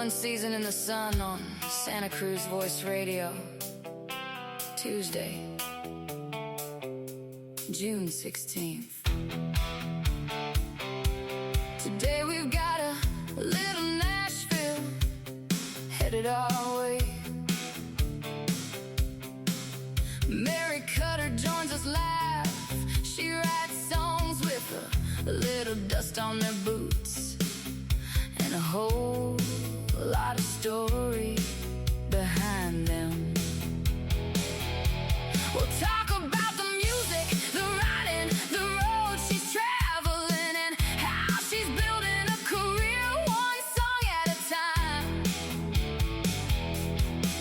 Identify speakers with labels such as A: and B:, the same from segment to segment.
A: One Season in the Sun on Santa Cruz Voice Radio. Tuesday, June 16th. Today we've got a little Nashville headed our way. Mary Kutter joins us live. She writes songs with a little dust on their boots and a whole lot of story behind them. We'll talk about the music, the writing, the road she's traveling, and how she's building a career one song at a time.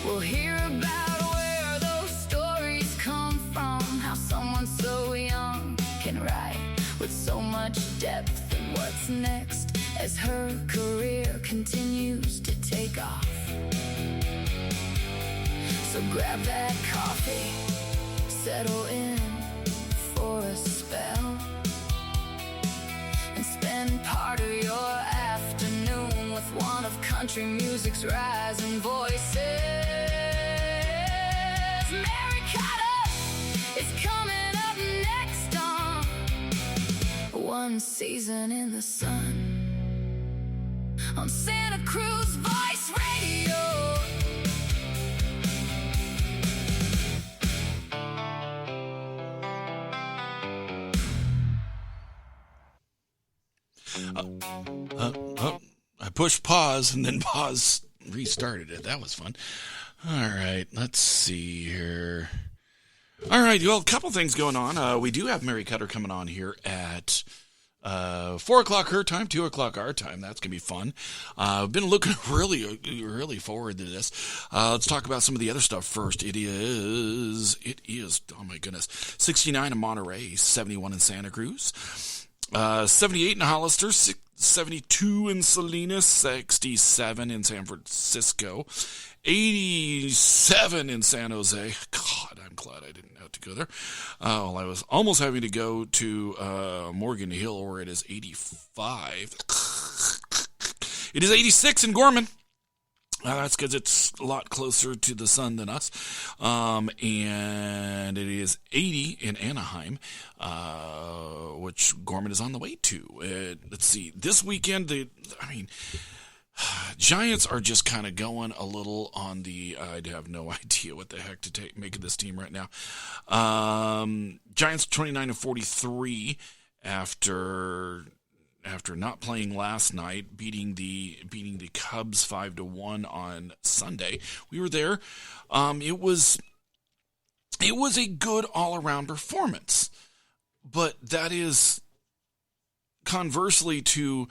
A: We'll hear about where those stories come from, how someone so young can write with so much depth, and what's next as her career continues to take off. So grab that coffee, settle in for a spell, and spend part of your afternoon with one of country music's rising voices. Mary Cotta is coming up next on One Season in the Sun on Santa Cruz Voice Radio.
B: I pushed pause and then pause restarted it. That was fun. All right, let's see here. All right, well, a couple things going on. We do have Mary Cutter coming on here at 4 o'clock her time, 2 o'clock our time. That's going to be fun. I've been looking really forward to this. Let's talk about some of the other stuff first. It is, oh my goodness, 69 in Monterey, 71 in Santa Cruz, 78 in Hollister, 72 in Salinas, 67 in San Francisco, 87 in San Jose. God, I'm glad I didn't have to go there. Well, I was almost having to go to Morgan Hill, where it is 85. It is 86 in Gorman. That's because it's a lot closer to the sun than us. And it is 80 in Anaheim, which Gorman is on the way to. Let's see. This weekend, Giants are just kind of going a little on the, I have no idea what the heck to make of this team right now. Giants 29-43 after not playing last night, beating the Cubs 5-1 on Sunday. We were there. It was a good all-around performance, but that is conversely to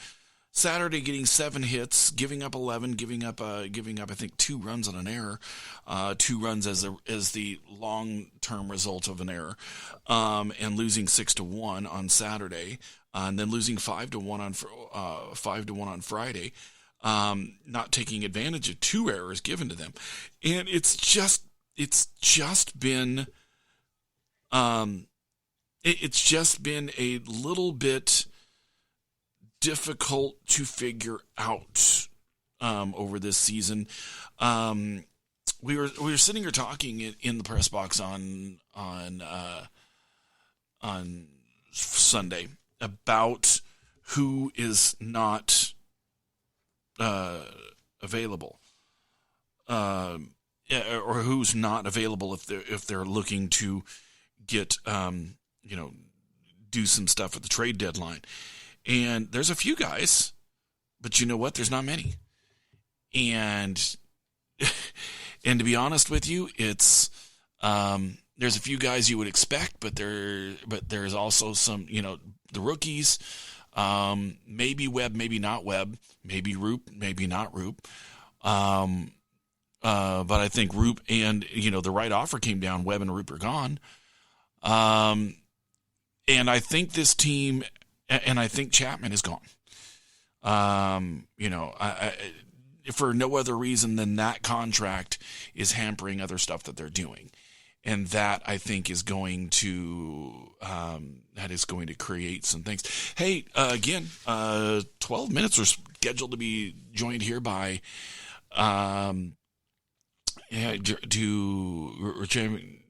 B: Saturday getting 7 hits, giving up 11, giving up I think 2 runs on an error, 2 runs as the long-term result of an error, and losing 6-1 on Saturday. And then losing 5-1 on Friday, not taking advantage of 2 errors given to them, and it's just been a little bit difficult to figure out over this season. We were sitting here talking in the press box on Sunday about who is not available, or who's not available if they're looking to get do some stuff at the trade deadline. And there's a few guys, but you know what? There's not many. And to be honest with you, it's there's a few guys you would expect, but there's also some, the rookies, maybe Webb, maybe not Webb, maybe Roop, maybe not Roop. But I think Roop and, the right offer came down, Webb and Roop are gone. And I think this team, and I think Chapman is gone. For no other reason than that contract is hampering other stuff that they're doing. And that, I think, is going to that is going to create some things. Hey, again, 12 minutes are scheduled to be joined here by,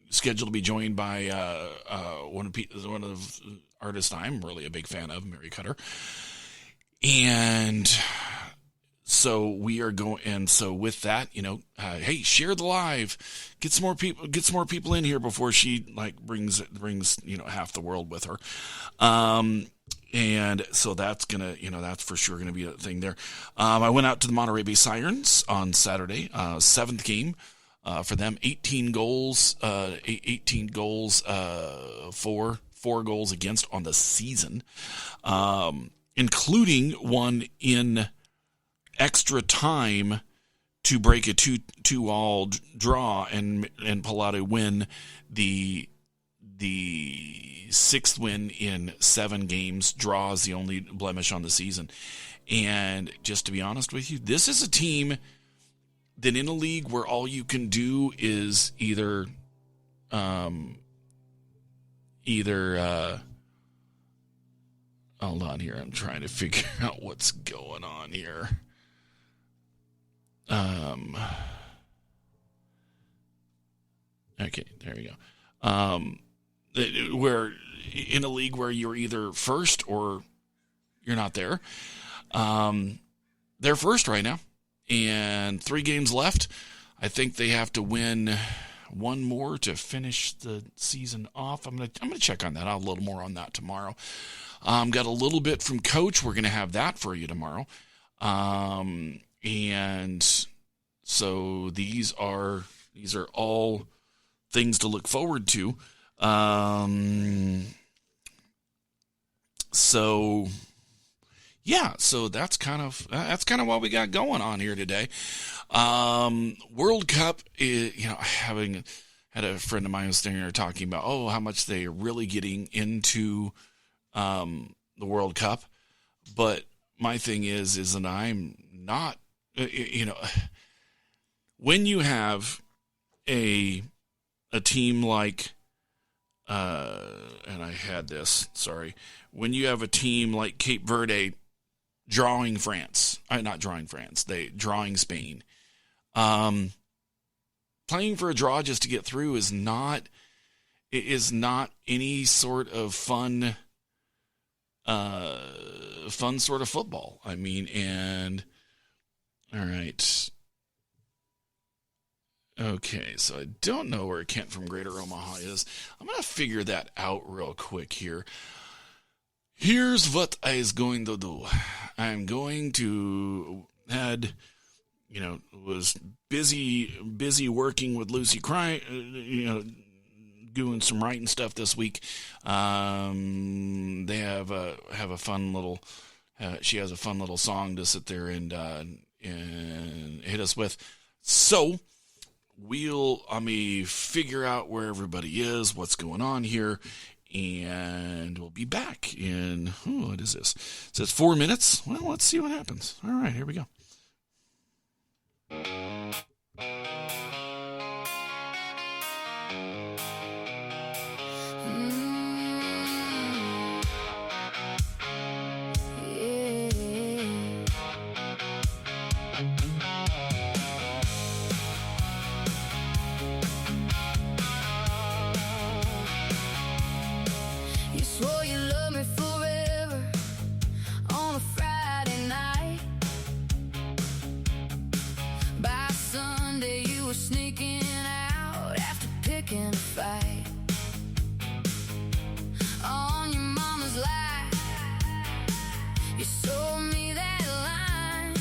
B: scheduled to be joined by one of the artists I'm really a big fan of, Mary Kutter, and so we are going. And so with that, hey, share the live, get some more people in here before she brings half the world with her. And so that's that's for sure gonna be a thing there. I went out to the Monterey Bay Sirens on Saturday, 7th game. For them, 18 goals, 4 goals against on the season, including one in extra time to break a 2-2 draw and pull out a win, the 6th win in 7 games. Draw is the only blemish on the season. And just to be honest with you, this is a team that in a league where all you can do is either hold on here, I'm trying to figure out what's going on here. Okay, there we go. Where in a league where you're either first or you're not there. They're first right now. And 3 games left. I think they have to win one more to finish the season off. I'm gonna check on that. I'll have a little more on that tomorrow. Got a little bit from Coach. We're gonna have that for you tomorrow. And so these are all things to look forward to. Yeah, so that's kind of what we got going on here today. World Cup, had a friend of mine was standing there talking about, how much they are really getting into the World Cup. But my thing is that I'm not, when you have a team like, and I had this, sorry, when you have a team like Cape Verde drawing Spain. Playing for a draw just to get through is not any sort of fun sort of football. I mean, and all right. Okay, so I don't know where Kent from Greater Omaha is. I'm going to figure that out real quick here. Here's what I is going to do. I'm going to was busy working with Lucy doing some writing stuff this week. They have a fun little. She has a fun little song to sit there and hit us with. So let me figure out where everybody is, what's going on here. And we'll be back in, what is this? It says 4 minutes. Well, let's see what happens. All right, here we go.
A: Fight on your mama's lie. You sold me that line.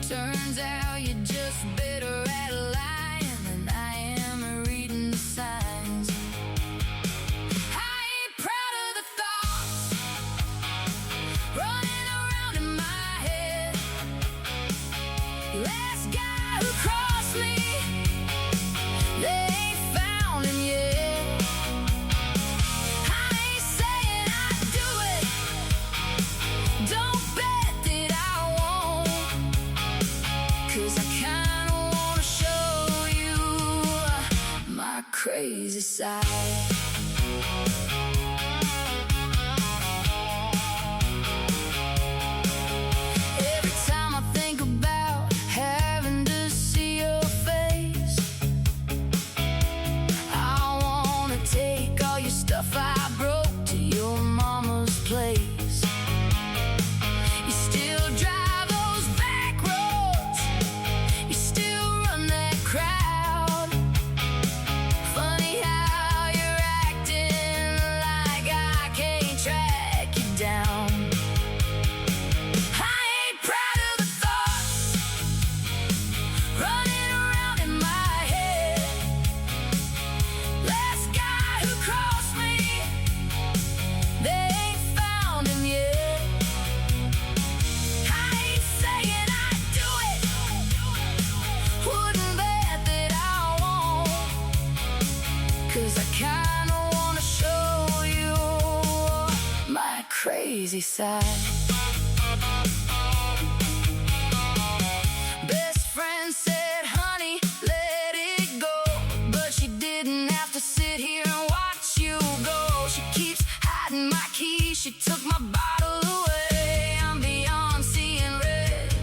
A: Turns out you're just better at lying than I am at reading the signs. I ain't proud of the thoughts running around in my head. Last guy who crossed me, they ain't found him yet. I ain't saying I'd do it. Don't bet that I won't. 'Cause I kinda wanna show you my crazy side. stuff I broke to your mama's place. You still drive those back roads, you still run that crowd. Funny how you're acting like I can't track you down. I ain't proud of the thoughts running around in my head. Last guy who crossed me, they ain't found him yet. I ain't saying I'd do it, wouldn't bet that I won't, 'cause I kinda wanna show you my crazy side. Best friend said, honey, let it go, but she didn't have to sit here and watch you go. She keeps hiding my keys, she took my bottle away. I'm beyond seeing red.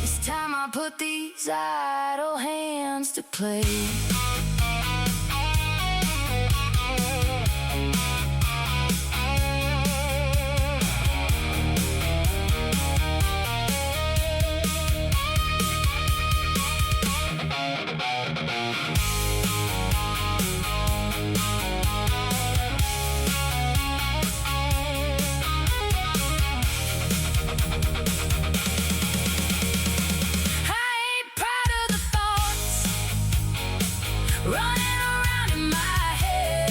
A: It's time I put these idle hands to play. I ain't proud of the thoughts running around in my head.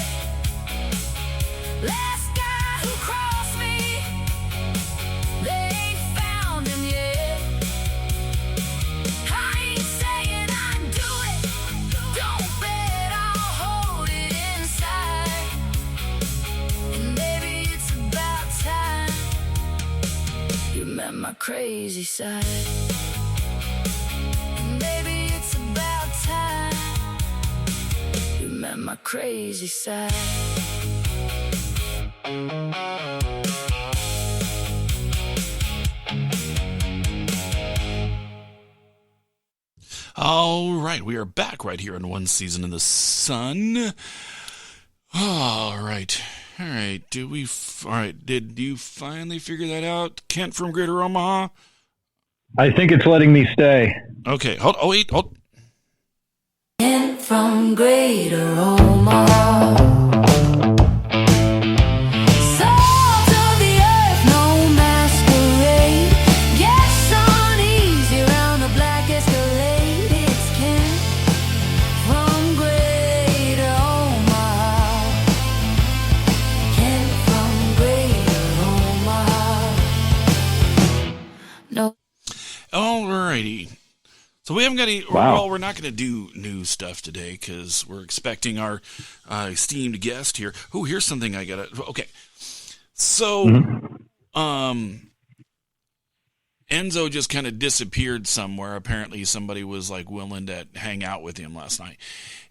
A: Last guy who crossed me, they ain't found him yet. I ain't saying I'd do it, don't bet I'll hold it inside. And baby, it's about time you met my crazy side. And baby, it's about time you met my crazy side.
B: All right, we are back right here on One Season in the Sun. All right. All right. All right. Did you finally figure that out, Kent from Greater Omaha?
C: I think it's letting me stay.
B: Okay. Hold. Oh, wait. Hold.
A: And from Greater Omaha, salt of the earth, no masquerade. Gets uneasy around the black Escalade. It's Ken from Greater Omaha. Ken from Greater Omaha. No.
B: All righty. So we haven't got any.
C: Wow.
B: Well, we're not going to do new stuff today because we're expecting our esteemed guest here. Oh, here's something I got to. Okay. So, Enzo just kind of disappeared somewhere. Apparently, somebody was like willing to hang out with him last night.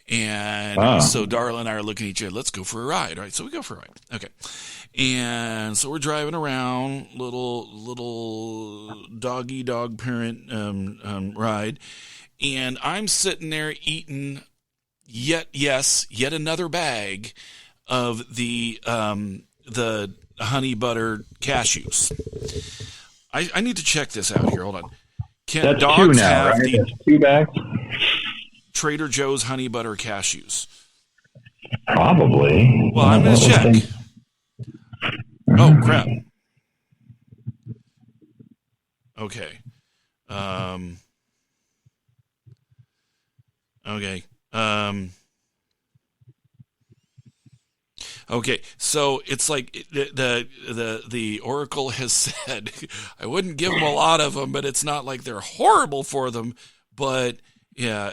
B: And so Darla and I are looking at each other. Let's go for a ride. All right. So we go for a ride. Okay. And so we're driving around, little doggy dog parent ride. And I'm sitting there eating yet another bag of the honey butter cashews. I need to check this out here. Hold on. Can
C: That's
B: dogs
C: two now,
B: have
C: right?
B: the
C: That's 2 bags?
B: Trader Joe's honey butter cashews?
C: Probably.
B: Well, I'm going to check. Oh, crap. Okay. Okay. Okay, so it's like the Oracle has said, I wouldn't give them a lot of them, but it's not like they're horrible for them. But yeah,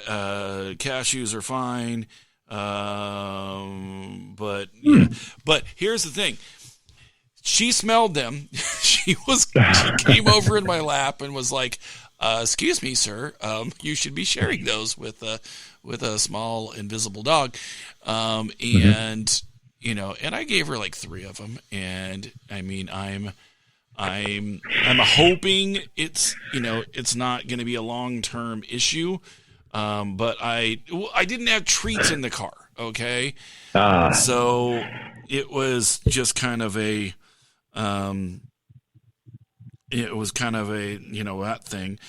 B: cashews are fine. But yeah. But here's the thing. She smelled them. She came over in my lap and was like, "Excuse me, sir. You should be sharing those with a small invisible dog." And you know, and I gave her like 3 of them. And I mean, I'm hoping it's not going to be a long-term issue. But I didn't have treats in the car. Okay.
C: Ah,
B: So it was just kind of a, that thing.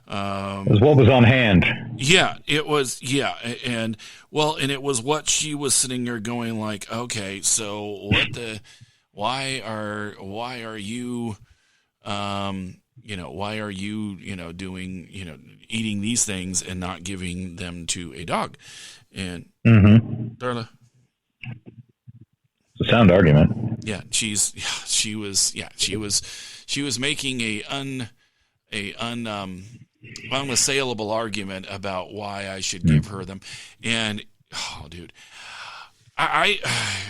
C: it was what was on hand.
B: Yeah, it was. Yeah, and it was what she was sitting there going like, okay, so why are you, why are you, doing, eating these things and not giving them to a dog? And Darla,
C: It's a sound argument.
B: yeah, she was making unassailable argument about why I should give her them. And dude, I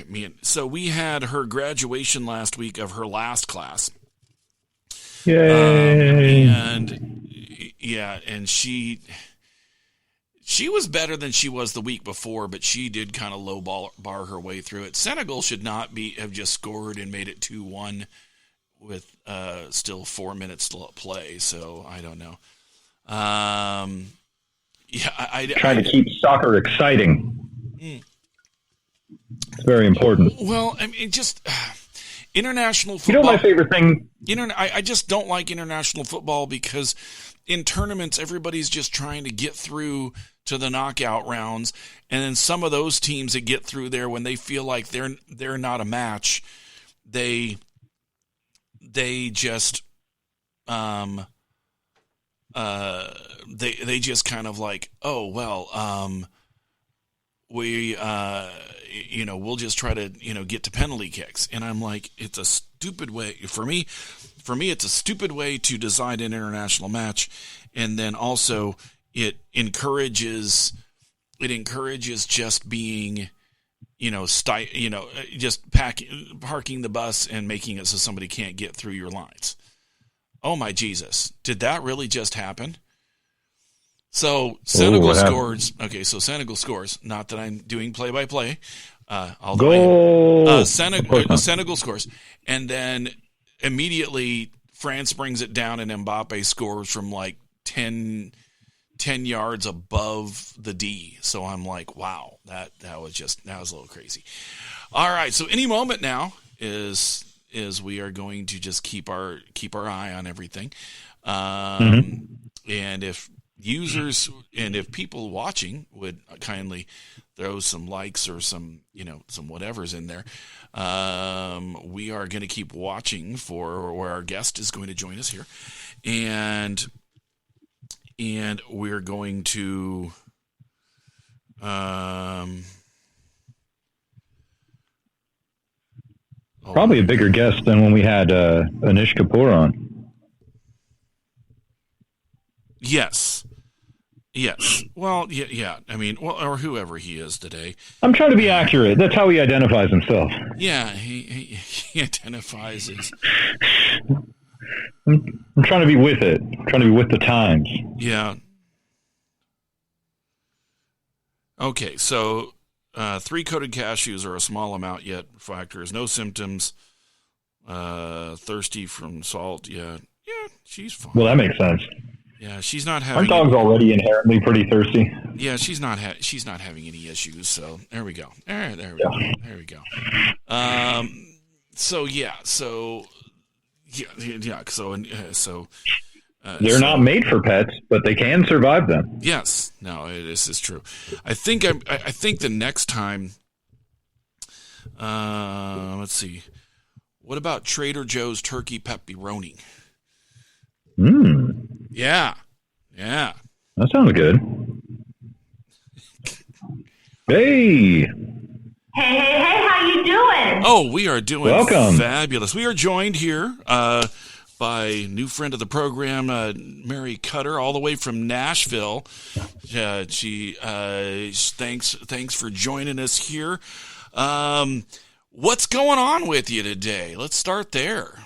B: mean, so we had her graduation last week of her last class.
C: Yay!
B: And yeah, and she was better than she was the week before, but she did kind of low bar her way through it. Senegal should not have just scored and made it 2-1 with still 4 minutes to play. So I don't know.
C: Trying to keep soccer exciting. It's very important.
B: Well, I mean, just international football.
C: My favorite thing?
B: I just don't like international football because in tournaments, everybody's just trying to get through to the knockout rounds, and then some of those teams that get through there when they feel like they're not a match, they just they just kind of like, oh well, we'll just try to get to penalty kicks, and I'm like, it's a stupid way for me. It's a stupid way to design an international match, and then also it encourages just being, just parking the bus and making it so somebody can't get through your lines. Oh my Jesus! Did that really just happen? So Senegal scores. Okay, so Senegal scores. Not that I'm doing play-by-play. Senegal scores, and then immediately France brings it down, and Mbappe scores from like 10 yards above the D. So I'm like, wow, that was a little crazy. All right, so any moment now is we are going to just keep our eye on everything, and if people watching would kindly throw some likes or some whatevers in there, we are going to keep watching for where our guest is going to join us here, and we're going to
C: probably a bigger guest than when we had Anish Kapoor on.
B: Yes. Well, yeah. I mean, or whoever he is today.
C: I'm trying to be accurate. That's how he identifies himself.
B: Yeah, he identifies as.
C: I'm trying to be with it. I'm trying to be with the times.
B: Yeah. Okay, so 3 coated cashews are a small amount yet. Factors no symptoms. Thirsty from salt. Yeah, she's fine.
C: Well, that makes sense.
B: Yeah, she's not having.
C: Aren't dogs already inherently pretty thirsty?
B: Yeah, she's not having any issues. So there we go. All right, there we go.
C: They're not made for pets, but they can survive them.
B: Yes, no, this is true. I think the next time. Let's see. What about Trader Joe's turkey pepperoni? Yeah.
C: That sounds good. Hey,
D: how you doing?
B: Oh, we are doing
C: Welcome.
B: Fabulous. We are joined here by new friend of the program, Mary Kutter, all the way from Nashville. She thanks for joining us here. What's going on with you today? Let's start there.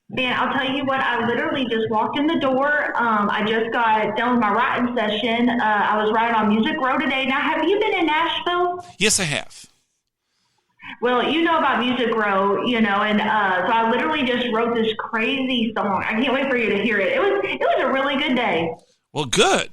D: Man, I'll tell you what, I literally just walked in the door. I just got done with my writing session. I was writing on Music Row today. Now, have you been in Nashville?
B: Yes, I have.
D: Well, you know about Music Row, and so I literally just wrote this crazy song. I can't wait for you to hear it. It was a really good day.
B: Well, good.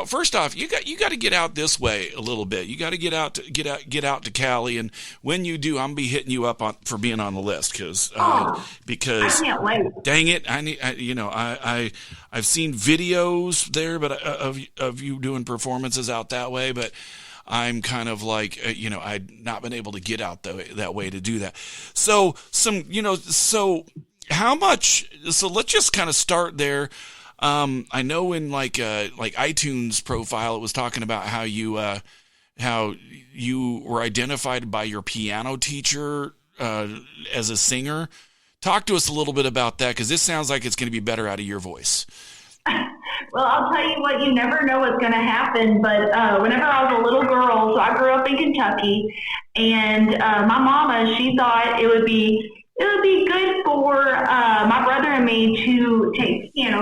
B: First off, you got to get out this way a little bit. You got to get out to Cali, and when you do, I'm gonna be hitting you up for being on the list because
D: I can't wait.
B: dang it, I've seen videos there, but of you doing performances out that way, but I'm kind of like, I'd not been able to get out that way to do that. So how much? So let's just kind of start there. I know in like iTunes profile, it was talking about how you were identified by your piano teacher as a singer. Talk to us a little bit about that, because this sounds like it's going to be better out of your voice.
D: Well, I'll tell you what, you never know what's going to happen, but whenever I was a little girl, so I grew up in Kentucky, and my mama, she thought it would be good for my brother and me to take piano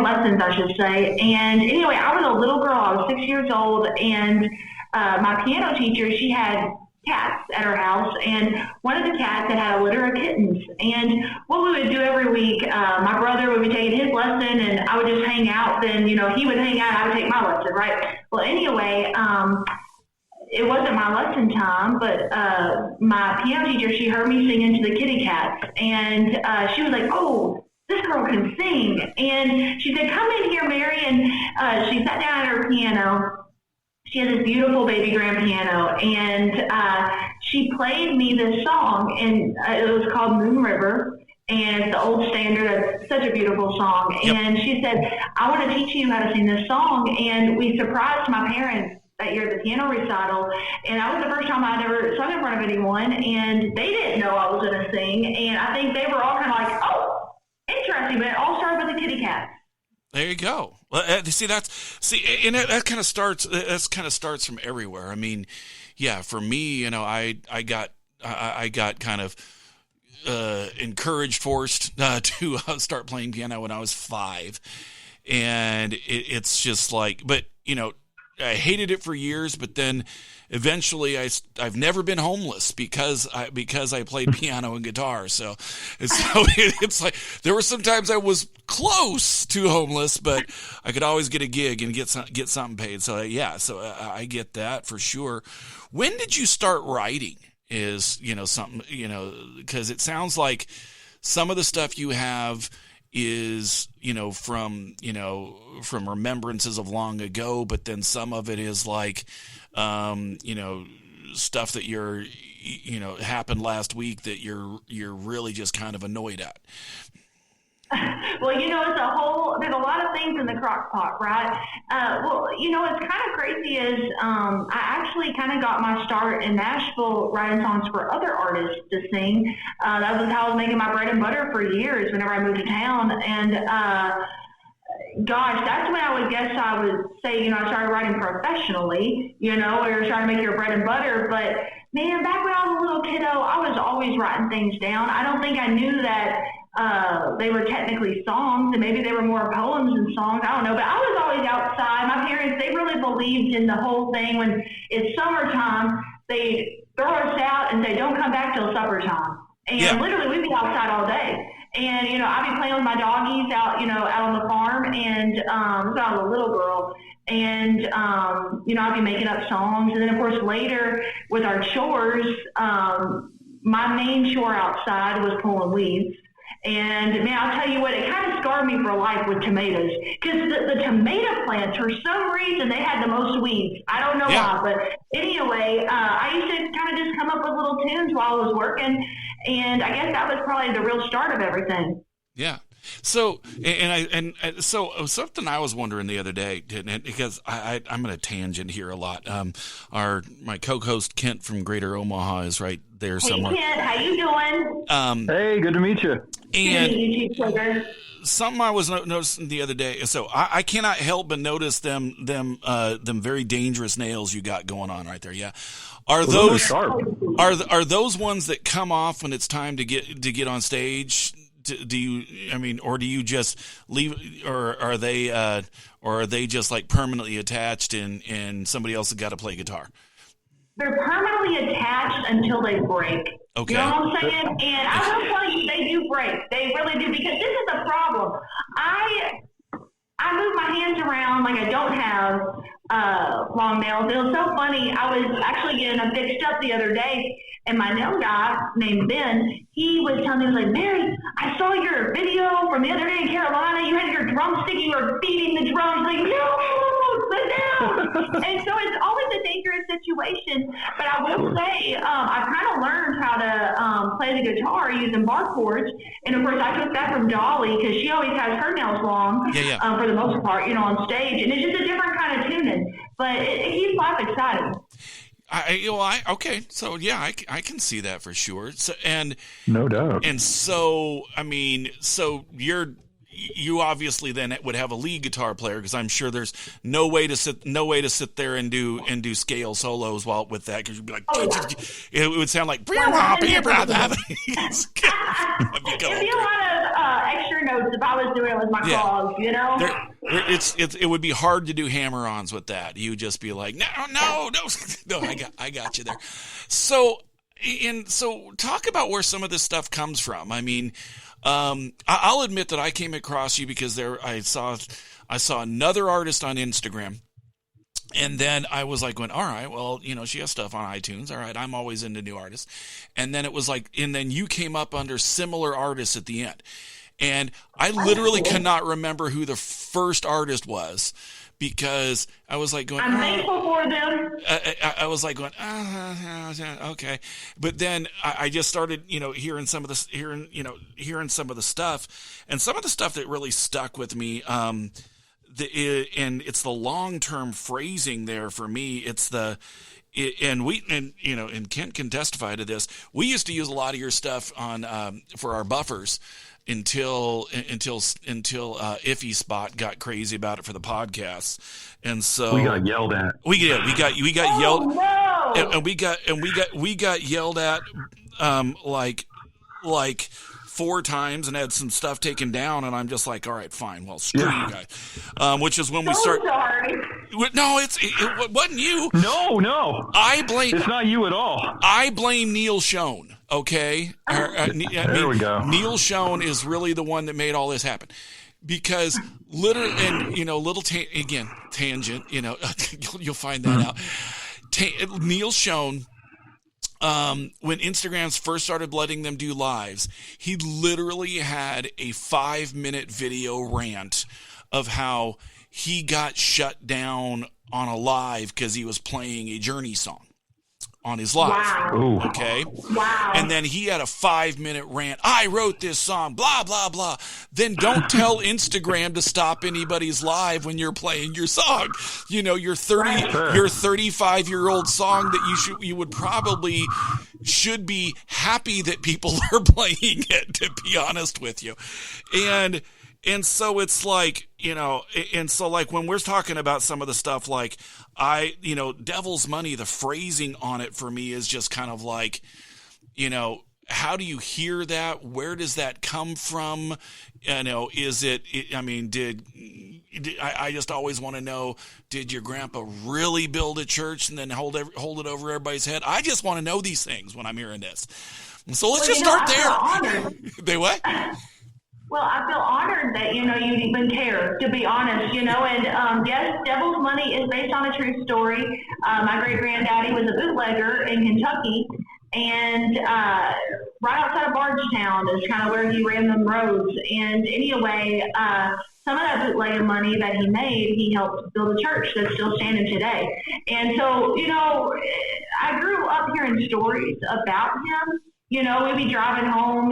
D: lessons, I should say. And anyway, I was a little girl. I was 6 years old, and my piano teacher, she had cats at her house, and one of the cats had a litter of kittens. And what we would do every week, my brother would be taking his lesson, and I would just hang out. Then, he would hang out, and I would take my lesson, right? Well, anyway, it wasn't my lesson time, but my piano teacher, she heard me singing to the kitty cats, and she was like, "Oh, this girl can sing." And she said, "Come in here, Mary." And she sat down at her piano. She had this beautiful baby grand piano, and she played me this song, and it was called Moon River, and it's the old standard. It's such a beautiful song. Yep. And she said, "I want to teach you how to sing this song." And we surprised my parents that year at the piano recital, and that was the first time I'd ever sung in front of anyone, and they didn't know I was going to sing, and I think they were all kind of like, "Oh, interesting," but it all started with the kitty cats.
B: There you go. Well, and that kind of starts. That kind of starts from everywhere. I mean, yeah, for me, I got kind of forced to start playing piano when I was 5, and it's just like, but I hated it for years, but then eventually I've never been homeless because I played piano and guitar. So it's like there were some times I was close to homeless, but I could always get a gig and get something paid. So I get that for sure. When did you start writing? Is something because it sounds like some of the stuff you have is from remembrances of long ago, but then some of it is like stuff that happened last week that you're really just kind of annoyed at.
D: Well, there's a lot of things in the crock pot, right? What's kind of crazy is I actually kind of got my start in Nashville writing songs for other artists to sing. That was how I was making my bread and butter for years whenever I moved to town. And gosh, that's when I would say, I started writing professionally, or you're trying to make your bread and butter. But man, back when I was a little kiddo, I was always writing things down. I don't think I knew that they were technically songs, and maybe they were more poems than songs. I don't know, but I was always outside. My parents, they really believed in the whole thing. When it's summertime, they throw us out and say, "Don't come back till supper time." And literally, we'd be outside all day. And, I'd be playing with my doggies out on the farm, and so I was a little girl. And, I'd be making up songs. And then, of course, later with our chores, my main chore outside was pulling weeds. And, man, I'll tell you what, it kind of scarred me for life with tomatoes. Because the tomato plants, for some reason, they had the most weeds. I don't know why. But anyway, I used to kind of just come up with little tunes while I was working. And I guess that was probably the real start of everything.
B: Yeah. So, so something I was wondering the other day, because I'm going to tangent here a lot. My co-host Kent from Greater Omaha is right there somewhere.
D: Hey Kent, how you doing?
C: Hey, good to meet you.
B: And
D: you too,
B: something I was noticing the other day. So I cannot help but notice them very dangerous nails you got going on right there. Yeah. Are those ones that come off when it's time to get on stage? Do you just leave, or are they just like permanently attached and somebody else has got to play guitar?
D: They're permanently attached until they break.
B: Okay.
D: You know what I'm saying? And I will tell you, they do break. They really do, because this is the problem. I move my hands around like I don't have long nails. It was so funny. I was actually getting them fixed up the other day, and my nail guy named Ben, he was telling me, like, Mary, I saw your video from the other day in Carolina. You had your drumstick. You were beating the drums. Like, no, sit down. And so it's always a dangerous situation. But I will say, I kind of learned how to play the guitar using bar chords. And, of course, I took that from Dolly, because she always has her nails long for the most part, on stage. And it's just a different kind of tuning. But it keeps life exciting.
B: Okay. So yeah, I can see that for sure. So, and
C: no doubt.
B: And so, I mean, so you obviously then would have a lead guitar player, because I'm sure there's no way to sit there and do scale solos while with that, because you'd be like, it would sound like it'd be a lot
D: of extra notes if I was doing it with my claws,
B: It would be hard to do hammer-ons with that. You would just be like, no, I got you there. So talk about where some of this stuff comes from. I mean, I'll admit that I came across you because I saw another artist on Instagram, and then I was like, all right, well, she has stuff on iTunes. All right, I'm always into new artists. And then it was like, and then you came up under similar artists at the end. And I literally cannot remember who the first artist was, because I was like going,
D: I'm thankful for them.
B: I was like going, okay. But then I just started, hearing some of the stuff, and some of the stuff that really stuck with me. And it's the long-term phrasing there for me. And Kent can testify to this. We used to use a lot of your stuff on for our buffers until Iffy Spot got crazy about it for the podcast, and so
C: we got yelled at.
B: We got yelled,
D: no!
B: and we got yelled at like 4 times, and had some stuff taken down, and I'm just like, all right, fine, well, screw you guys. Which is when we start.
D: Sorry.
B: No, it wasn't you.
C: No.
B: I blame.
C: It's not you at all.
B: I blame Neil Schoen. Okay.
C: There we go.
B: Neil Schoen is really the one that made all this happen, because literally, and tangent. You'll find that out. Neil Schoen. When Instagrams first started letting them do lives, he literally had a 5-minute video rant of how he got shut down on a live because he was playing a Journey song on his live.
D: Wow.
B: Okay.
D: Wow.
B: And then he had a 5-minute rant. I wrote this song, blah, blah, blah. Then don't tell Instagram to stop anybody's live when you're playing your song. Your 35-year-old song that you would probably should be happy that people are playing it, to be honest with you. And so it's like, and so like when we're talking about some of the stuff, like Devil's Money, the phrasing on it for me is just kind of like, how do you hear that? Where does that come from? Is it, I just always want to know, did your grandpa really build a church and then hold it over everybody's head? I just want to know these things when I'm hearing this. So let's just start there. They what?
D: Well, I feel honored that, you'd even care, to be honest, and yes, Devil's Money is based on a true story. My great-granddaddy was a bootlegger in Kentucky, and right outside of Bardstown is kind of where he ran them roads. And anyway, some of that bootlegger money that he made, he helped build a church that's still standing today. And so, I grew up hearing stories about him. We'd be driving home,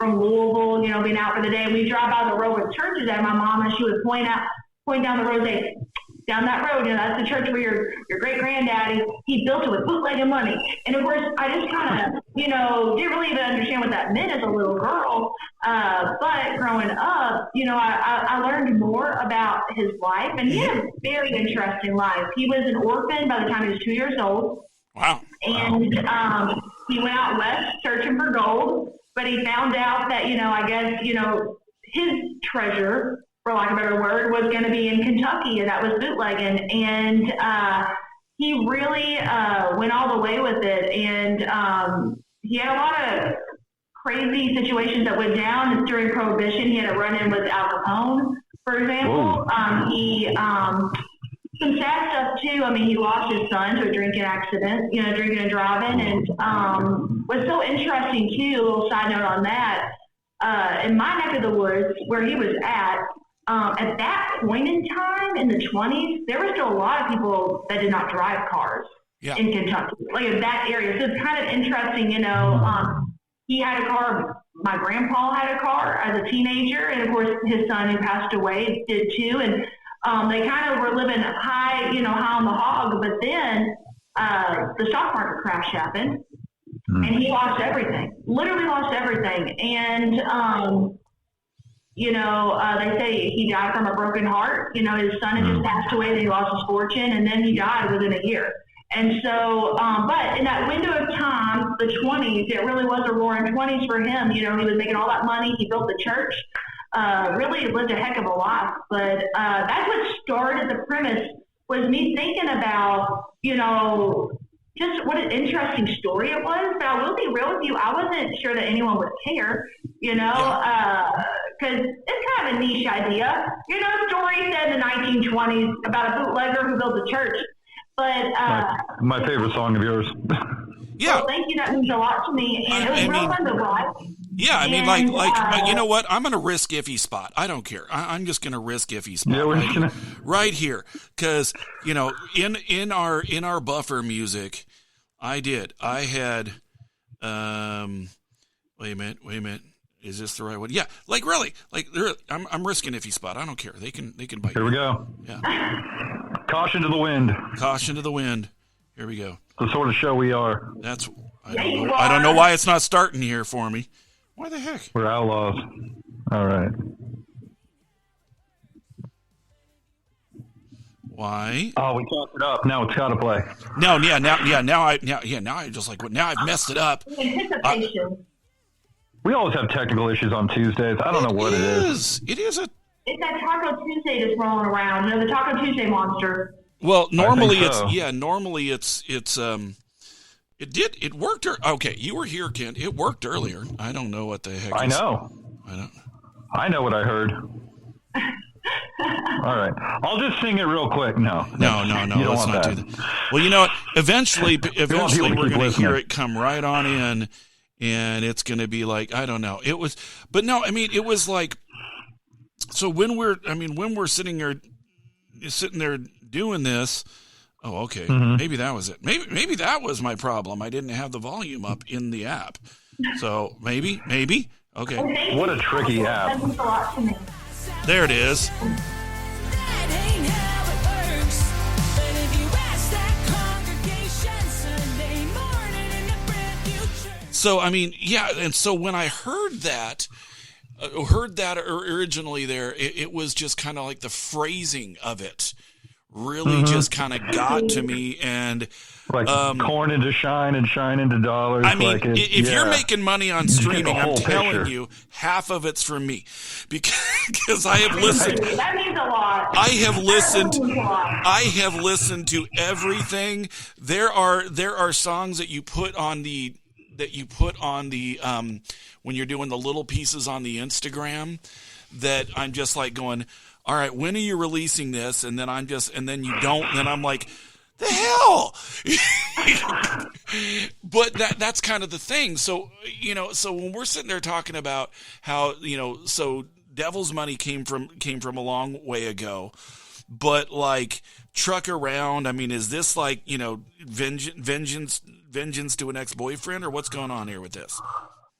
D: from Louisville, being out for the day. And we'd drive by the road where the church is at. My mom, and she would point down the road and say, down that road, that's the church where your great-granddaddy, he built it with bootlegging money. And, of course, I just kind of, didn't really even understand what that meant as a little girl. But growing up, I learned more about his life. And he had a very interesting life. He was an orphan by the time he was 2 years old.
B: Wow.
D: And he went out west searching for gold, but he found out that, his treasure, for lack of a better word, was going to be in Kentucky, and that was bootlegging. And he really went all the way with it. And, he had a lot of crazy situations that went down during Prohibition. He had a run-in with Al Capone, for example. He some sad stuff too. I mean, he lost his son to a drinking accident, drinking and driving, and what's so interesting too. A little side note on that. In my neck of the woods, where he was at that point in time in the 20s, there were still a lot of people that did not drive cars in Kentucky, like in that area. So it's kind of interesting, he had a car. My grandpa had a car as a teenager, and of course his son who passed away did too. And they kind of were living high, high on the hog. But then the stock market crash happened, and he lost everything. Literally lost everything. And they say he died from a broken heart. His son had just passed away, and he lost his fortune, and then he died within a year. And so, but in that window of time, the 20s, it really was a roaring 20s for him. He was making all that money. He built the church, really lived a heck of a life. But that's what started the premise, was me thinking about, just what an interesting story it was. But I will be real with you, I wasn't sure that anyone would care, because it's kind of a niche idea. Story said in the 1920s about a bootlegger who built a church. But
C: my favorite song of yours.
B: Yeah.
D: Well, thank you. That means a lot to me, and it was real fun to watch.
B: Yeah, I mean, you know what? I'm going to risk iffy spot. I don't care. I'm just going to risk iffy spot.
C: Yeah,
B: right here, because in our buffer music, I had. Wait a minute. Is this the right one? Yeah, really, I'm risking iffy spot. I don't care. They can bite.
C: Here we go.
B: Yeah.
C: Caution to the wind.
B: Caution to the wind. Here we go.
C: The sort of show we are.
B: I don't know why it's not starting here for me. Why the heck?
C: We're outlaws. All right.
B: Why?
C: Oh, we talked it up. Now it's got to play.
B: No, now I just now I've messed it up.
D: Anticipation.
C: We always have technical issues on Tuesdays. I don't know what it is.
B: It's
D: that Taco Tuesday that's rolling around. The Taco Tuesday monster.
B: Well, normally
C: so.
B: It worked. Okay, you were here, Kent. It worked earlier. I don't know what the heck.
C: I know what I heard. All right. I'll just sing it real quick. No.
B: Let's not do that. Well, you know what? Eventually we're going to hear it come right on in, and it's going to be like, I don't know. It was, but no, I mean, it was like, so when we're sitting there doing this, oh, okay.
C: Mm-hmm.
B: Maybe that was it. Maybe that was my problem. I didn't have the volume up in the app. So maybe. Okay.
C: What a tricky app.
D: That means a lot to me.
B: There it is. So, I mean, yeah, and so when I heard that originally there, it was just kind of like the phrasing of it really just kind of got to me. And
C: like corn into shine and shine into dollars.
B: I mean, if you're making money on streaming, I'm telling you, half of it's from me because I have listened.
D: That means a lot.
B: I have listened to everything. There are songs that you put on the when you're doing the little pieces on the Instagram that I'm just like going, all right, when are you releasing this? And then and then you don't, and then I'm like, the hell? But that's kind of the thing. So, so when we're sitting there talking about how, so Devil's Money came from a long way ago, but like Truck Around, I mean, is this like, vengeance to an ex-boyfriend, or what's going on here with this?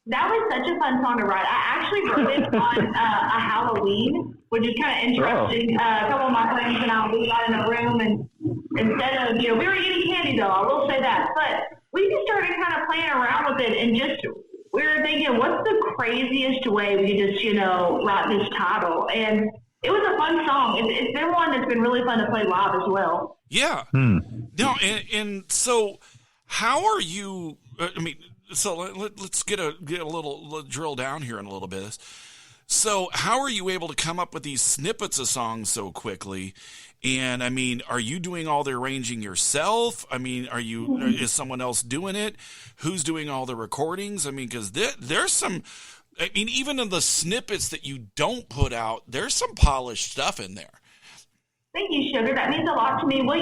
D: That was such a fun song to write. I actually wrote it on a Halloween, which is kind of interesting. A couple of my friends and I, we got in a room, and instead of, we were eating candy though, I will say that, but we just started kind of playing around with it, and just, we were thinking, what's the craziest way we could just, write this title? And it was a fun song. It's been one that's been really fun to play live as well.
B: Yeah. No, and so how are you, so let's get a little drill down here in a little bit. So how are you able to come up with these snippets of songs so quickly? And I mean, are you doing all the arranging yourself? I mean, is someone else doing it? Who's doing all the recordings? I mean, because there's some, I mean, even in the snippets that you don't put out, there's some polished stuff in there.
D: Thank you, Sugar. That means a lot to me. Well,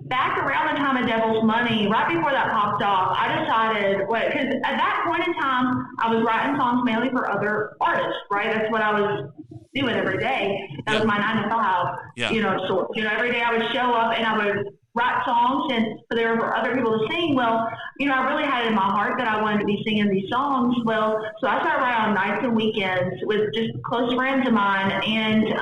D: back around the time of Devil's Money, right before that popped off, I decided, because at that point in time, I was writing songs mainly for other artists, right? That's what I was doing every day. That was my 9 to 5, sort. Every day I would show up and I would write songs but they were for other people to sing. Well, I really had it in my heart that I wanted to be singing these songs. Well, so I started writing on nights and weekends with just close friends of mine, and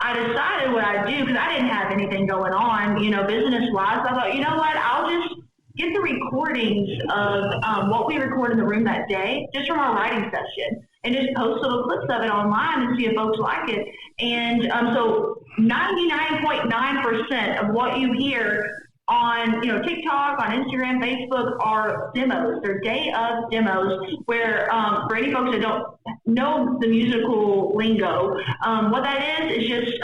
D: I decided what I'd do, because I didn't have anything going on, business-wise. I thought, you know what, I'll just get the recordings of what we record in the room that day, just from our writing session, and just post little clips of it online and see if folks like it. And so 99.9% of what you hear on TikTok, on Instagram, Facebook are demos. They're day of demos where for any folks that don't know the musical lingo, what that is just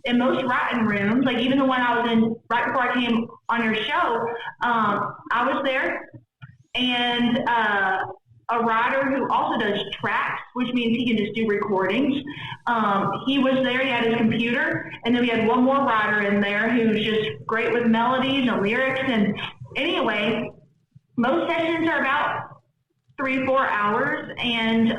D: in most writing rooms, like even the one I was in right before I came on your show, I was there, and a writer who also does tracks, which means he can just do recordings. He was there, he had his computer, and then we had one more writer in there who's just great with melodies and lyrics. And anyway, most sessions are about 3-4 hours. And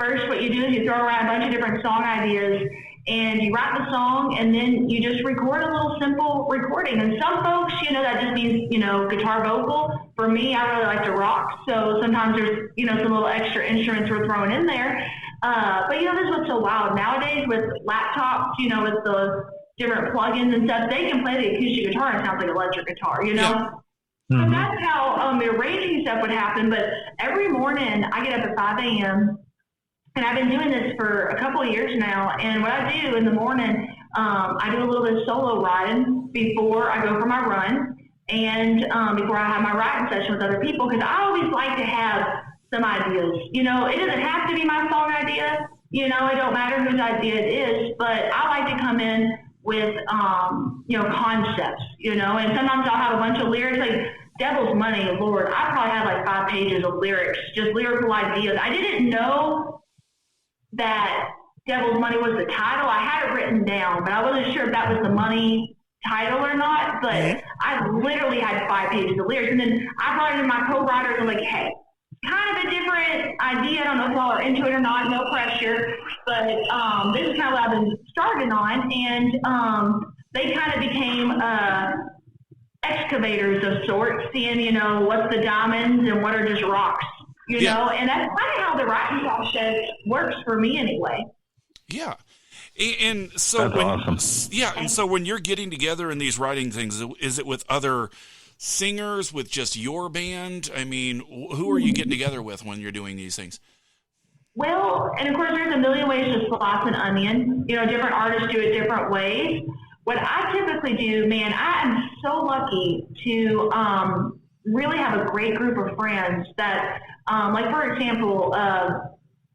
D: first what you do is you throw around a bunch of different song ideas, and you write the song, and then you just record a little simple recording. And some folks, that just means, guitar vocal. For me, I really like to rock, so sometimes there's, some little extra instruments we're throwing in there. But, this is what's so wild. Nowadays with laptops, with the different plugins and stuff, they can play the acoustic guitar and it sounds like electric guitar,
B: Yeah.
D: So that's how the arranging stuff would happen. But every morning I get up at 5 a.m., and I've been doing this for a couple of years now. And what I do in the morning, I do a little bit of solo writing before I go for my run, and before I have my writing session with other people, because I always like to have some ideas. It doesn't have to be my song idea. It don't matter whose idea it is, but I like to come in with, concepts, and sometimes I'll have a bunch of lyrics, like Devil's Money, Lord, I probably had like 5 pages of lyrics, just lyrical ideas. I didn't know that Devil's Money was the title. I had it written down, but I wasn't sure if that was the money title or not. But I literally had 5 pages of lyrics. And then I brought in my co-writers and like, hey, kind of a different idea. I don't know if y'all are into it or not, no pressure. But this is kind of what I've been starting on. And they kind of became excavators of sorts, seeing, what's the diamonds and what are just rocks. And that's kind of how the writing process works for me anyway.
B: Yeah. And so and so when you're getting together in these writing things, is it with other singers, with just your band? I mean, who are you getting together with when you're doing these things?
D: Well, and of course there's a million ways to slice an onion. Different artists do it different ways. What I typically do, man, I am so lucky to really have a great group of friends that, like for example,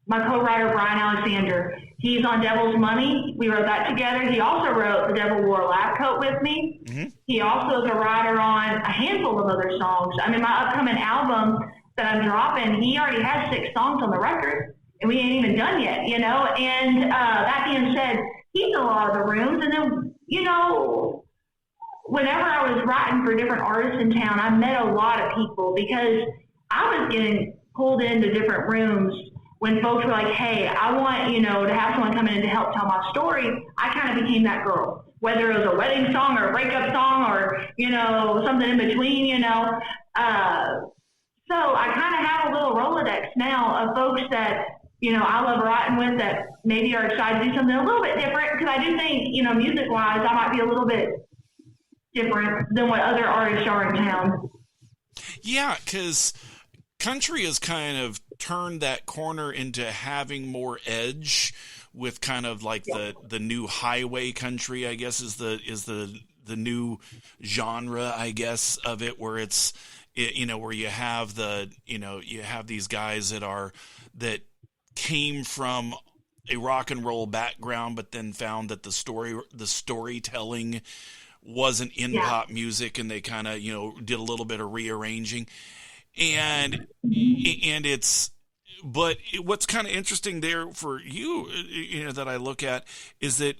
D: my co-writer Brian Alexander, he's on Devil's Money. We wrote that together. He also wrote The Devil Wore a Lab Coat with me. Mm-hmm. He also is a writer on a handful of other songs. I mean, my upcoming album that I'm dropping, he already has 6 songs on the record, and we ain't even done yet, And that being said, he's in a lot of the rooms. And then, whenever I was writing for different artists in town, I met a lot of people because I was getting pulled into different rooms when folks were like, hey, I want, to have someone come in to help tell my story. I kind of became that girl, whether it was a wedding song or a breakup song or, something in between, So I kind of have a little Rolodex now of folks that, I love writing with that maybe are excited to do something a little bit different, because I do think, music-wise, I might be a little bit different than what other artists are in town.
B: Yeah, because country has kind of turned that corner into having more edge with kind of like the new highway country, I guess, is the new genre, I guess, of it, where it's, where you have you have these guys that came from a rock and roll background, but then found that the storytelling wasn't in pop music, and they kind of, did a little bit of rearranging. And what's kind of interesting there for you, that I look at, is that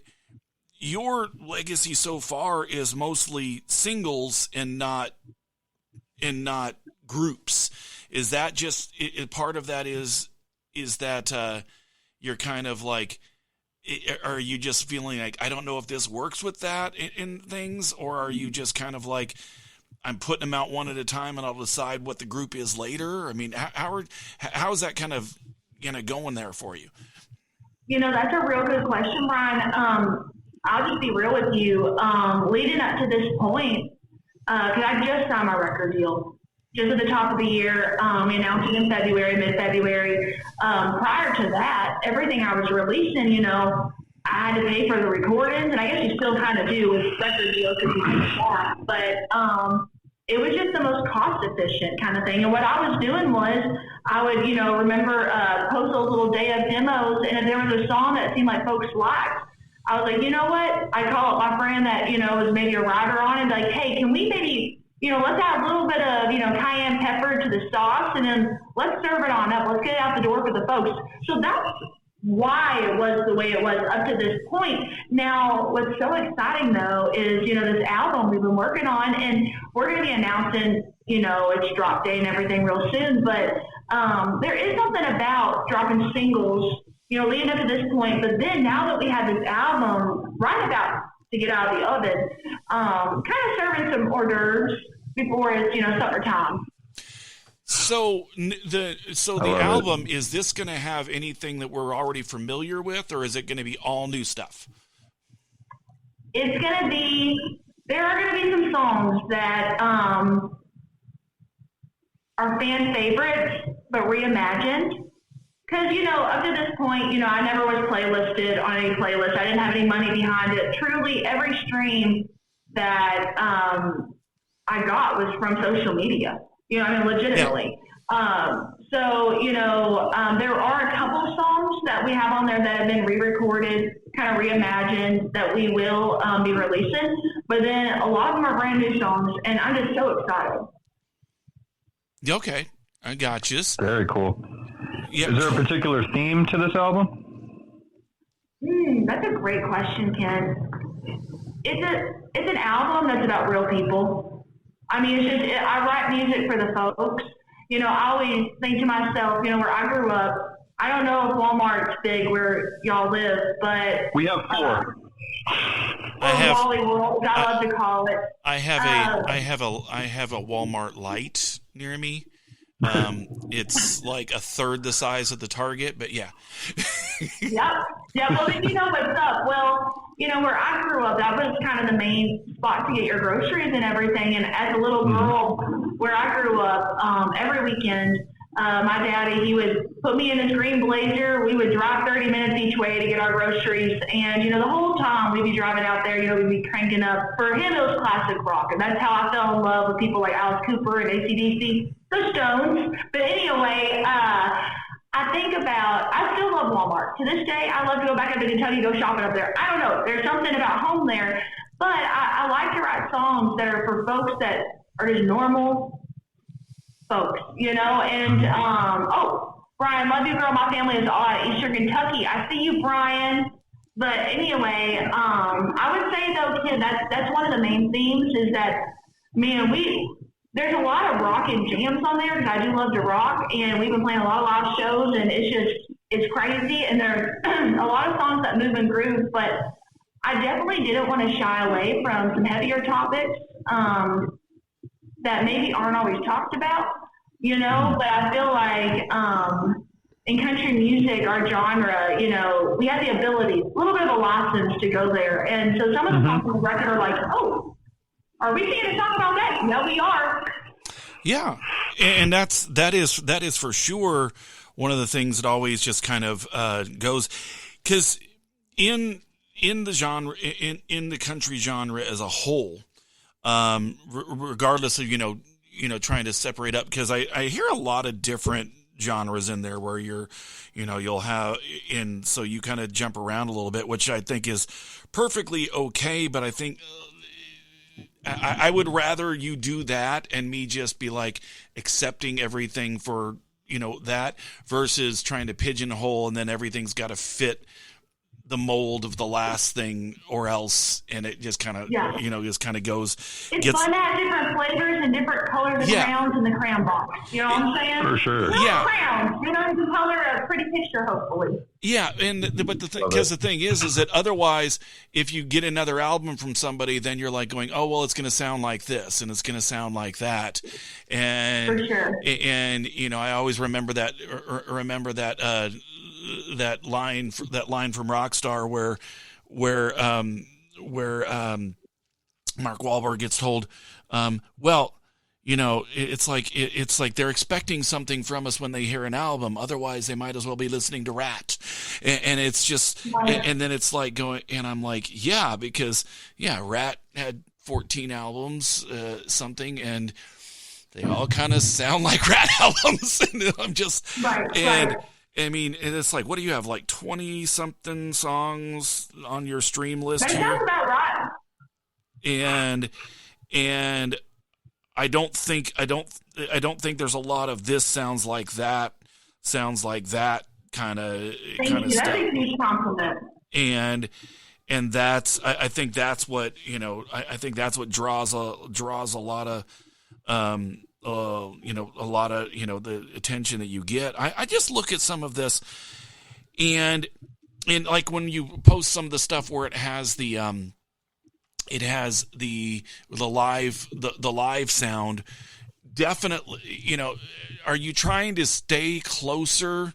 B: your legacy so far is mostly singles and not groups. Is that just part of that? Is that you're kind of like, are you just feeling like, I don't know if this works with that in things, or are you just kind of like, I'm putting them out one at a time and I'll decide what the group is later? I mean, how is that kind of going there for you?
D: That's a real good question, Brian. I'll just be real with you. Leading up to this point, because I just signed my record deal just at the top of the year. We announced it in February, mid-February. Prior to that, everything I was releasing, I had to pay for the recordings, and I guess you still kind of do with record deals because you pay for that. But it was just the most cost-efficient kind of thing. And what I was doing was I would, remember post those little day of demos, and if there was a song that seemed like folks liked, I was like, you know what? I call up my friend that, was maybe a writer on it, and like, hey, can we maybe, let's add a little bit of, cayenne pepper to the sauce, and then let's serve it on up. Let's get it out the door for the folks. So that's why it was the way it was up to this point. Now, what's so exciting, though, is, this album we've been working on, and we're going to be announcing, its drop day and everything real soon, but there is something about dropping singles, leading up to this point. But then now that we have this album right about to get out of the oven, kind of serving some hors d'oeuvres before it's, supper time.
B: So the album, is this going to have anything that we're already familiar with, or is it going to be all new stuff?
D: It's going to be, there are going to be some songs that are fan favorites, but reimagined. Because, up to this point, I never was playlisted on any playlist. I didn't have any money behind it. Truly, every stream that I got was from social media. Legitimately. Yeah. There are a couple of songs that we have on there that have been re-recorded, kind of reimagined, that we will be releasing. But then a lot of them are brand new songs, and I'm just so excited.
B: Okay, I got you.
C: Very cool.
B: Yep.
C: Is there a particular theme to this album?
D: That's a great question, Ken. It's an album that's about real people. I mean, I write music for the folks. I always think to myself, where I grew up, I don't know if Walmart's big where y'all live, but
C: we have 4.
D: Wally World, I love to call it.
B: I have a Walmart Light near me. It's like a third the size of the Target, but yeah.
D: Yep. Well, then you know what's up. Well, where I grew up, that was kind of the main spot to get your groceries and everything. And as a little girl, where I grew up, every weekend, my daddy, he would put me in his green Blazer. We would drive 30 minutes each way to get our groceries. And, the whole time we'd be driving out there, we'd be cranking up. For him, it was classic rock. And that's how I fell in love with people like Alice Cooper and AC/DC, the Stones. But anyway, I still love Walmart. To this day, I love to go back up to Kentucky, go shopping up there. I don't know. There's something about home there. But I like to write songs that are for folks that are just normal folks, And, Brian, love you, girl. My family is all out of Eastern Kentucky. I see you, Brian. But anyway, I would say, though, kid, that's one of the main themes is that, man, there's a lot of rock and jams on there because I do love to rock, and we've been playing a lot of live shows, and it's crazy, and there's a lot of songs that move and groove, but I definitely didn't want to shy away from some heavier topics that maybe aren't always talked about, but I feel like in country music, our genre, we have the ability, a little bit of a license to go there, and so some of the songs on the record are like, oh, are we singing a song about that? No, we are.
B: Yeah, and that is for sure one of the things that always just kind of goes, because in the genre, in the country genre as a whole, regardless of trying to separate up, because I hear a lot of different genres in there where you'll have, and so you kind of jump around a little bit, which I think is perfectly okay. But I think I would rather you do that and me just be like accepting everything for, that versus trying to pigeonhole and then everything's got to fit the mold of the last thing or else, and it just kind of just kind of goes.
D: It's fun to have different flavors and different colors of crayons in the crayon box. You know what I'm saying?
C: For sure.
D: Crayons. You can color a pretty picture, hopefully.
B: Yeah, but the thing is that otherwise, if you get another album from somebody, then you're like going, oh well, it's going to sound like this and it's going to sound like that, and
D: for sure.
B: And I always remember that that line from Rockstar where Mark Wahlberg gets told, it's like they're expecting something from us when they hear an album. Otherwise, they might as well be listening to Rat. And it's just, and then it's like going, and I'm like, yeah, because Rat had 14 albums, something, and they all kind of sound like Rat albums. And I'm just, right. I mean, it's like, what do you have, like 20-something songs on your stream list here?
D: That sounds about right.
B: And I don't think there's a lot of this sounds like that kind of stuff.
D: That's a huge compliment.
B: And that's I think that's what I think that's what draws a lot of a lot of the attention that you get. I just look at some of this, and like when you post some of the stuff where it has the live sound. Definitely, are you trying to stay closer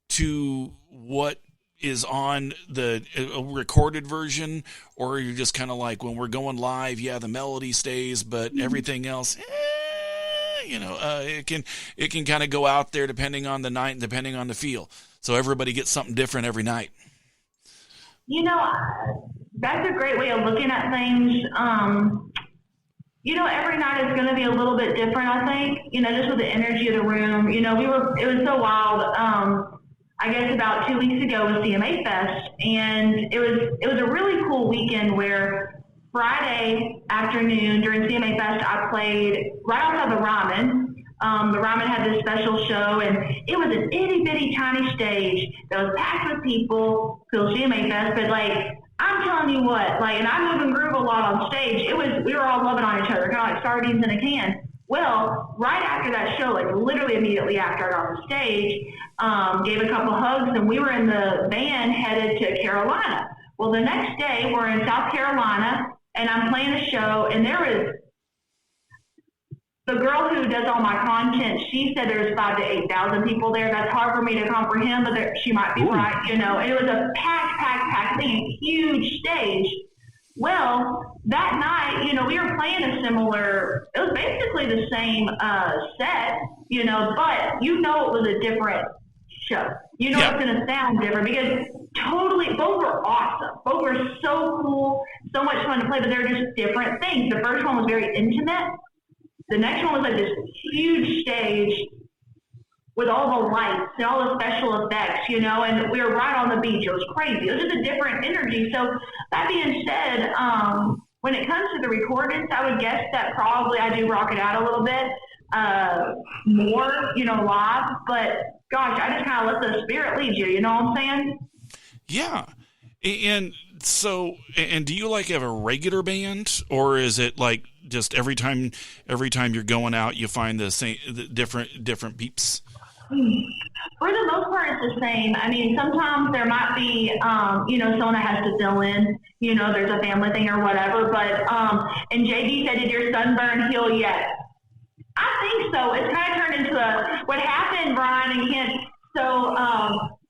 B: to what is on the recorded version, or are you just kind of like, when we're going live, the melody stays, but everything else, it can kind of go out there depending on the night and depending on the feel. So everybody gets something different every night.
D: That's a great way of looking at things. Every night is going to be a little bit different, I think, just with the energy of the room. It was so wild. I guess about 2 weeks ago was CMA Fest, and it was a really cool weekend where Friday afternoon during CMA Fest, I played right outside the Ryman. The Ryman had this special show, and it was an itty-bitty tiny stage that was packed with people till CMA Fest, but I'm telling you what, and I move and groove a lot on stage. We were all loving on each other, kind of like sardines in a can. Well, right after that show, literally immediately after I got on the stage, gave a couple hugs, and we were in the van headed to Carolina. Well, the next day, we're in South Carolina, and I'm playing a show, and there was the girl who does all my content. She said there's 5,000 to 8,000 people there. That's hard for me to comprehend, but she might be right, And it was a packed thing, huge stage. Well, that night, we were playing it was basically the same set, but it was a different show. It's going to sound different because both were awesome. Both were so cool, so much fun to play, but they're just different things. The first one was very intimate. The next one was this huge stage with all the lights and all the special effects, and we were right on the beach. It was crazy. It was just a different energy. So that being said, when it comes to the recordings, I would guess that probably I do rock it out a little bit more, live. But gosh, I just kind of let the spirit lead you. You know what I'm saying?
B: Yeah. And so, and do you have a regular band, or is it just every time you're going out, you find the same, different peeps?
D: For the most part, it's the same. I mean, sometimes there might be, someone that has to fill in, there's a family thing or whatever. But, and JD said, did your sunburn heal yet? I think so. It's kind of turned into what happened, Brian and Kent. So,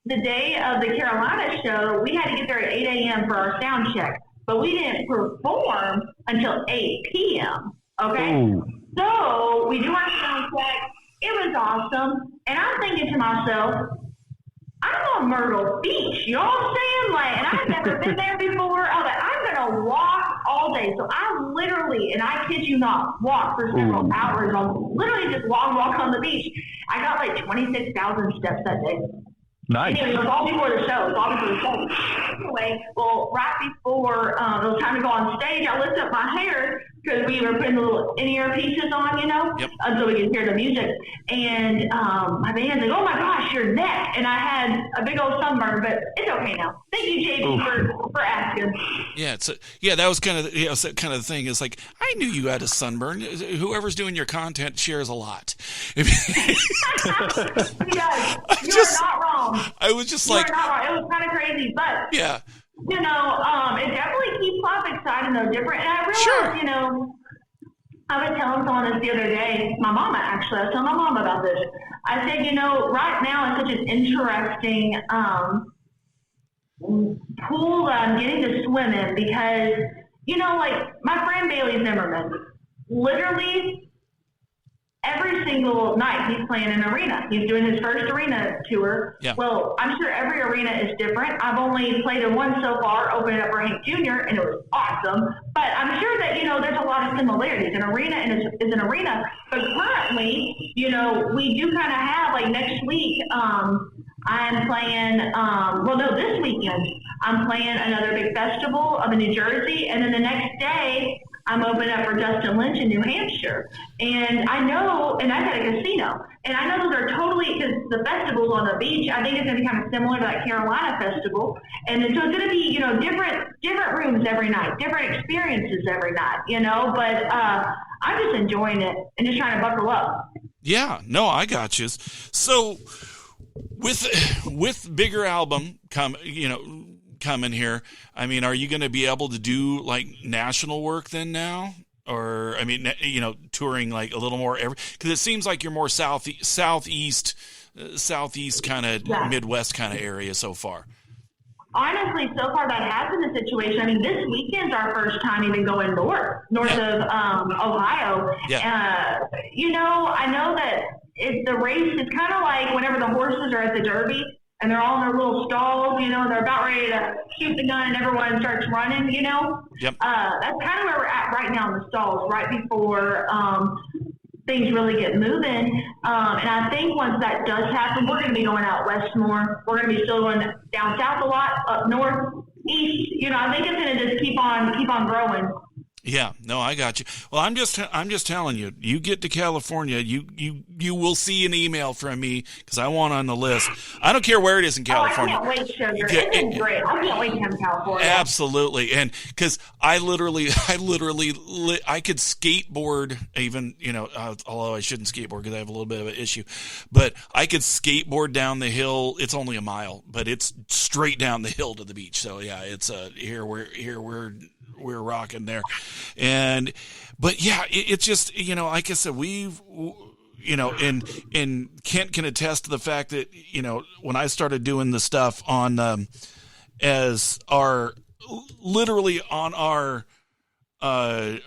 D: the day of the Carolina show, we had to get there at 8 a.m. for our sound check, but we didn't perform until 8 p.m. Okay? Ooh. So we do our sound check. It was awesome. And I'm thinking to myself, I'm going on Myrtle Beach. You know what I'm saying? Like, and I've never been there before. I was like, I'm going to walk all day. So I literally, and I kid you not, walked for several hours literally just walk on the beach. I got like 26,000 steps that day.
C: Nice.
D: Anyway, it was all before the show. Anyway, well, right before it was time to go on stage, I lifted up my hair because we were putting the little in-ear pieces on, you know, so we could hear the music. And my band's like, oh my gosh, your neck. And I had a big old sunburn, but it's okay now. Thank you, JP, for asking.
B: Yeah, that was kind of the thing. It's like, I knew you had a sunburn. Whoever's doing your content shares a lot.
D: Yes, you're not wrong.
B: I was just
D: you're
B: like,
D: not wrong. It was kind of crazy, but
B: yeah.
D: You know, it definitely keeps life exciting though, different. And I realized, you know, I was telling someone this the other day, my mama actually, I was telling my mom about this. I said, you know, right now it's such an interesting pool that I'm getting to swim in because, you know, like my friend Bailey Zimmerman, literally every single night he's playing an arena. He's doing his first arena tour.
B: Yeah.
D: Well, I'm sure every arena is different. I've only played in one so far, opening up for Hank Jr., and it was awesome. But I'm sure that, you know, there's a lot of similarities. An arena is an arena. But currently, you know, we do kind of have, like next week, I'm playing, this weekend, I'm playing another big festival up in New Jersey, and then the next day, I'm opening up for Justin Lynch in New Hampshire. And I know, and that's at a casino. And I know those are totally, because the festival's on the beach, I think it's going to be kind of similar to that Carolina festival. And so it's going to be, you know, different rooms every night, different experiences every night, you know. But I'm just enjoying it and just trying to buckle up.
B: Yeah, no, I got you. So with bigger album coming here, I mean, are you going to be able to do like national work then now? Or, I mean, you know, touring like a little more because it seems like you're more southeast kind of Midwest kind of area so far.
D: Honestly, so far that has been the situation. I mean, this weekend's our first time even going north of Ohio.
B: Yeah.
D: You know, I know that the race is kind of like whenever the horses are at the Derby and they're all in their little stalls, you know, and they're about ready to shoot the gun and everyone starts running, you know.
B: Yep.
D: That's kind of where we're at right now in the stalls, right before things really get moving. And I think once that does happen, we're going to be going out west more. We're going to be still going down south a lot, up north, east. You know, I think it's going to just keep on growing.
B: Yeah, no, I got you. Well, I'm just telling you. You get to California, you will see an email from me because I want on the list. I don't care where it is in California.
D: I can't wait, sugar. It's been great. I can't wait to come to California.
B: Absolutely, and because I literally, I could skateboard even, you know, although I shouldn't skateboard because I have a little bit of an issue, but I could skateboard down the hill. It's only a mile, but it's straight down the hill to the beach. So yeah, it's we're rocking there. But yeah, it's just, you know, like I said, we've, you know, and Kent can attest to the fact that, you know, when I started doing the stuff on, as our, literally on our,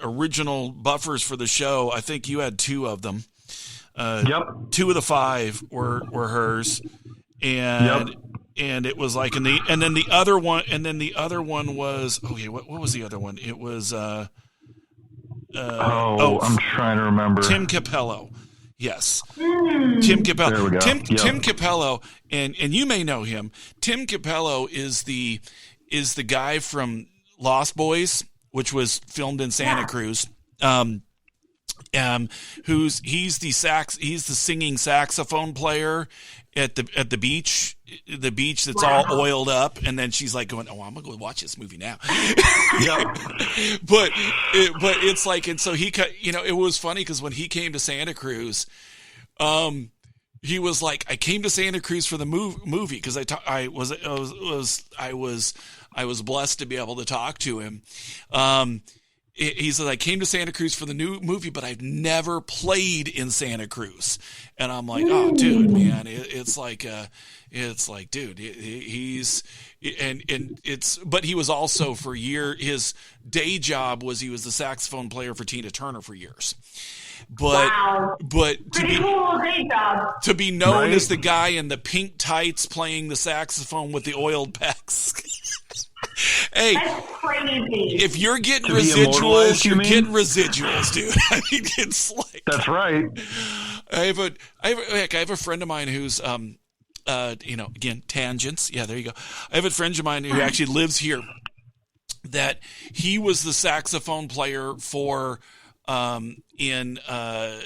B: original buffers for the show, I think you had 2 of them.
C: Yep.
B: 2 of the 5 were hers. And, and it was like, and then the other one was, what was the other one? It was, I'm
C: trying to remember.
B: Tim Capello. Yes. Tim Capello.
C: There we go.
B: Tim Capello, and you may know him. Tim Capello is the guy from Lost Boys, which was filmed in Santa Cruz. He's the singing saxophone player at the beach that's all oiled up, and then she's like going, "Oh, I'm gonna go watch this movie now." but it's like, and so he, you know, it was funny because when he came to Santa Cruz, he was like, "I came to Santa Cruz for the movie," because I was blessed to be able to talk to him. He said, I came to Santa Cruz for the new movie, but I've never played in Santa Cruz. And I'm like, oh, dude, man, it's like, dude, but he was also for his day job was he was the saxophone player for Tina Turner for years. but
D: Pretty cool day job.
B: to be known
C: Right.
B: as the guy in the pink tights playing the saxophone with the oiled pecs. Hey,
D: That's crazy.
B: if you're getting
C: To be immortalized,
B: residuals,
C: you
B: you're
C: mean?
B: getting residuals, dude. I mean, it's like
C: That's right.
B: I have a friend of mine who's again, tangents. Yeah, there you go. I have a friend of mine who actually lives here. That he was the saxophone player for in the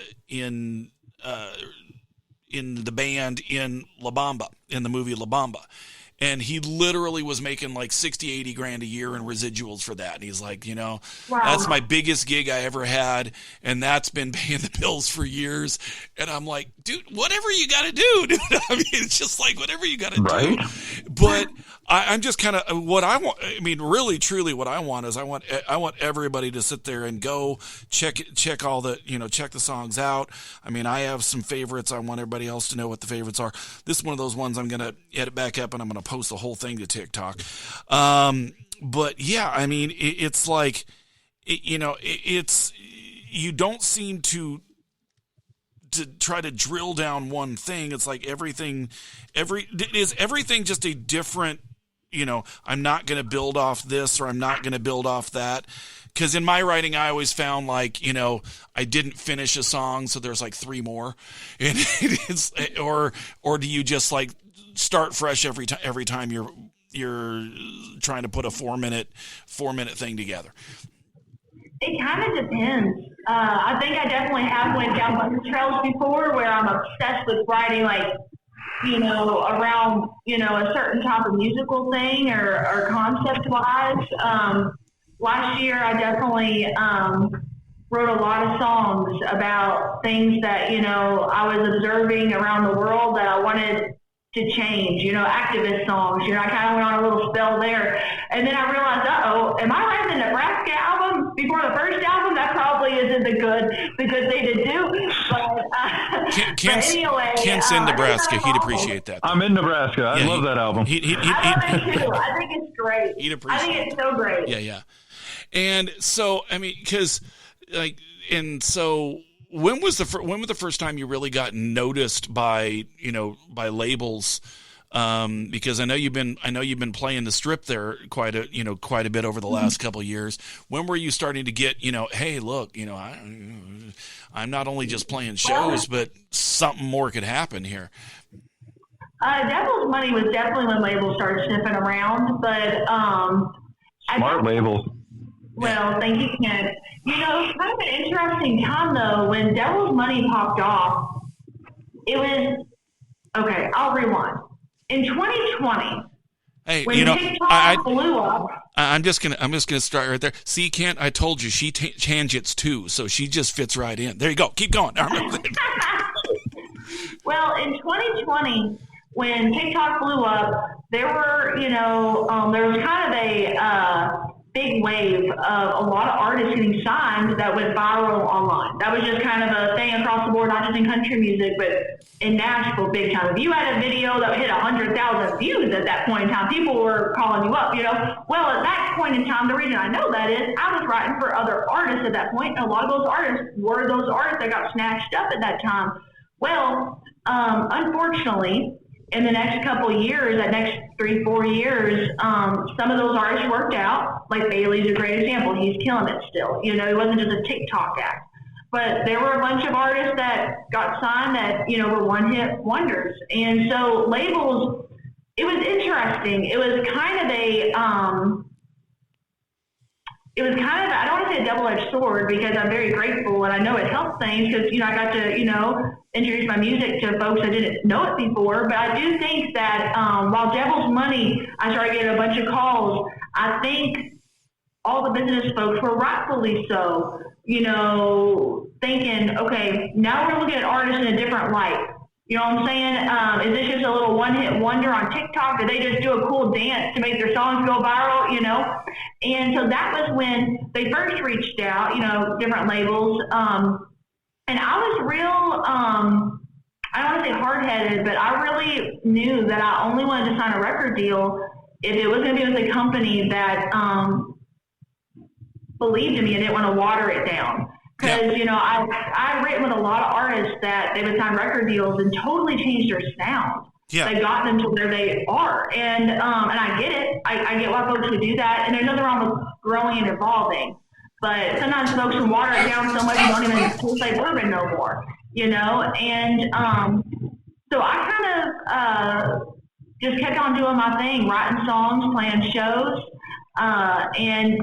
B: band in La Bamba, in the movie La Bamba. And he literally was making like 60, 80 grand a year in residuals for that. And he's like, that's my biggest gig I ever had. And that's been paying the bills for years. And I'm like, dude, whatever you got to do, dude. I mean, it's just like whatever you got to
C: Right.
B: do. But I'm just kind of what I want. I mean, really, truly what I want is I want everybody to sit there and go check all the, check the songs out. I mean, I have some favorites. I want everybody else to know what the favorites are. This is one of those ones I'm going to edit back up and I'm going to post the whole thing to TikTok. But yeah, I mean, it's like, it's, you don't seem to try to drill down one thing. It's like everything just a different, I'm not going to build off this or I'm not going to build off that. Because in my writing, I always found like, I didn't finish a song, so there's like 3 more, and it's or do you just like start fresh every time you're trying to put a 4-minute thing together?
D: It kind of depends. I think I definitely have went down bunch trails before where I'm obsessed with writing like, around, a certain type of musical thing or concept wise. Last year I definitely wrote a lot of songs about things that, I was observing around the world that I wanted to change, activist songs. I kind of went on a little spell there. And then I realized, am I writing the Nebraska album before the first album? That probably isn't the good thing to do. But,
B: Kent's in Nebraska. He'd appreciate that.
C: I'm in Nebraska. I love that album.
D: I love it too. I think it's great.
B: He'd appreciate
D: I think it's so great.
B: Yeah. And so, I mean, when was the first time you really got noticed by labels? Because I know you've been playing the Strip there quite a bit over the last couple of years. When were you starting to get, hey, look, I'm not only just playing shows, but something more could happen here.
D: Devil's Money was definitely when labels started sniffing around, but
C: Smart label.
D: Well, thank you, Kent. It's kind of an interesting time, though. When Devil's Money popped off, it was, okay, I'll rewind. In 2020,
B: hey,
D: when TikTok blew up.
B: I'm just gonna start right there. See, Kent, I told you she tangents too, so she just fits right in. There you go. Keep going.
D: Well, in 2020, when TikTok blew up, there were, there was kind of a big wave of a lot of artists getting signed that went viral online. That was just kind of a thing across the board, not just in country music, but in Nashville, big time. If you had a video that hit 100,000 views at that point in time, people were calling you up, Well, at that point in time, the reason I know that is I was writing for other artists at that point, and a lot of those artists were those artists that got snatched up at that time. Well, unfortunately, in the next couple of years, that next 3-4 years, some of those artists worked out. Like Bailey's a great example. He's killing it still. He wasn't just a TikTok act. But there were a bunch of artists that got signed that, were one-hit wonders. And so labels, it was interesting. It was kind of I don't want to say a double-edged sword because I'm very grateful and I know it helps things because, I got to, introduce my music to folks that didn't know it before. But I do think that while Devil's Money, I started getting a bunch of calls, I think all the business folks were rightfully so, thinking, okay, now we're looking at artists in a different light. You know what I'm saying? Is this just a little one-hit wonder on TikTok? Did they just do a cool dance to make their songs go viral, And so that was when they first reached out, different labels. And I was real, I don't want to say hard-headed, but I really knew that I only wanted to sign a record deal if it was going to be with a company that believed in me and didn't want to water it down. Because, I've written with a lot of artists that they would sign record deals and totally change their sound.
B: Yeah.
D: They got them to where they are. And I get it. I get why folks would do that. And there's nothing wrong with growing and evolving. But sometimes folks can water it down so much you don't even taste like bourbon no more, And so I kind of just kept on doing my thing, writing songs, playing shows. And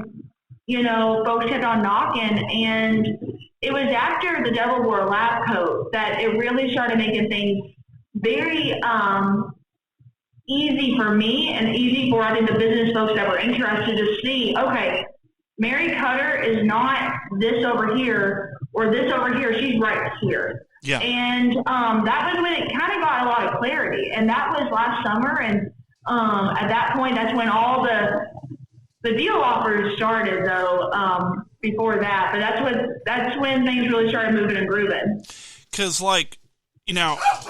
D: folks kept on knocking. And it was after the Devil Wore a Lab Coat that it really started making things very easy for me and easy for, I think, the business folks that were interested to see, okay, Mary Kutter is not this over here or this over here. She's right here.
B: Yeah.
D: And that was when it kind of got a lot of clarity. And that was last summer. And at that point, that's when all the deal offers started, though, before that. But that's when things really started moving and grooving.
B: Because,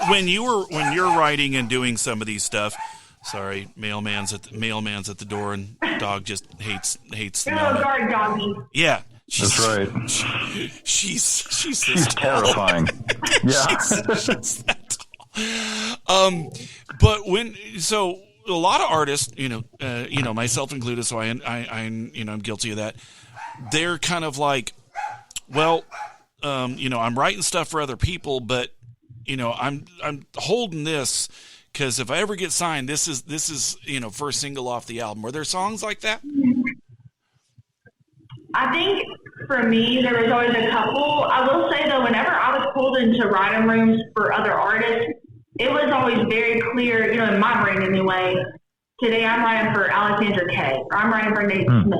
B: when you're writing and doing some of these stuff, sorry, mailman's at the door, and dog just hates.
D: Your little guard doggy.
B: Yeah,
C: that's right.
B: She's
C: terrifying. Yeah,
B: she's that tall. But a lot of artists, myself included, so I'm guilty of that. They're kind of like, well, I'm writing stuff for other people, but I'm holding this because if I ever get signed, this is first single off the album. Were there songs like that?
D: I think for me, there was always a couple. I will say though, whenever I was pulled into writing rooms for other artists, it was always very clear, in my brain anyway. Today I'm writing for Alexandra Kay, or I'm writing for Nate Smith,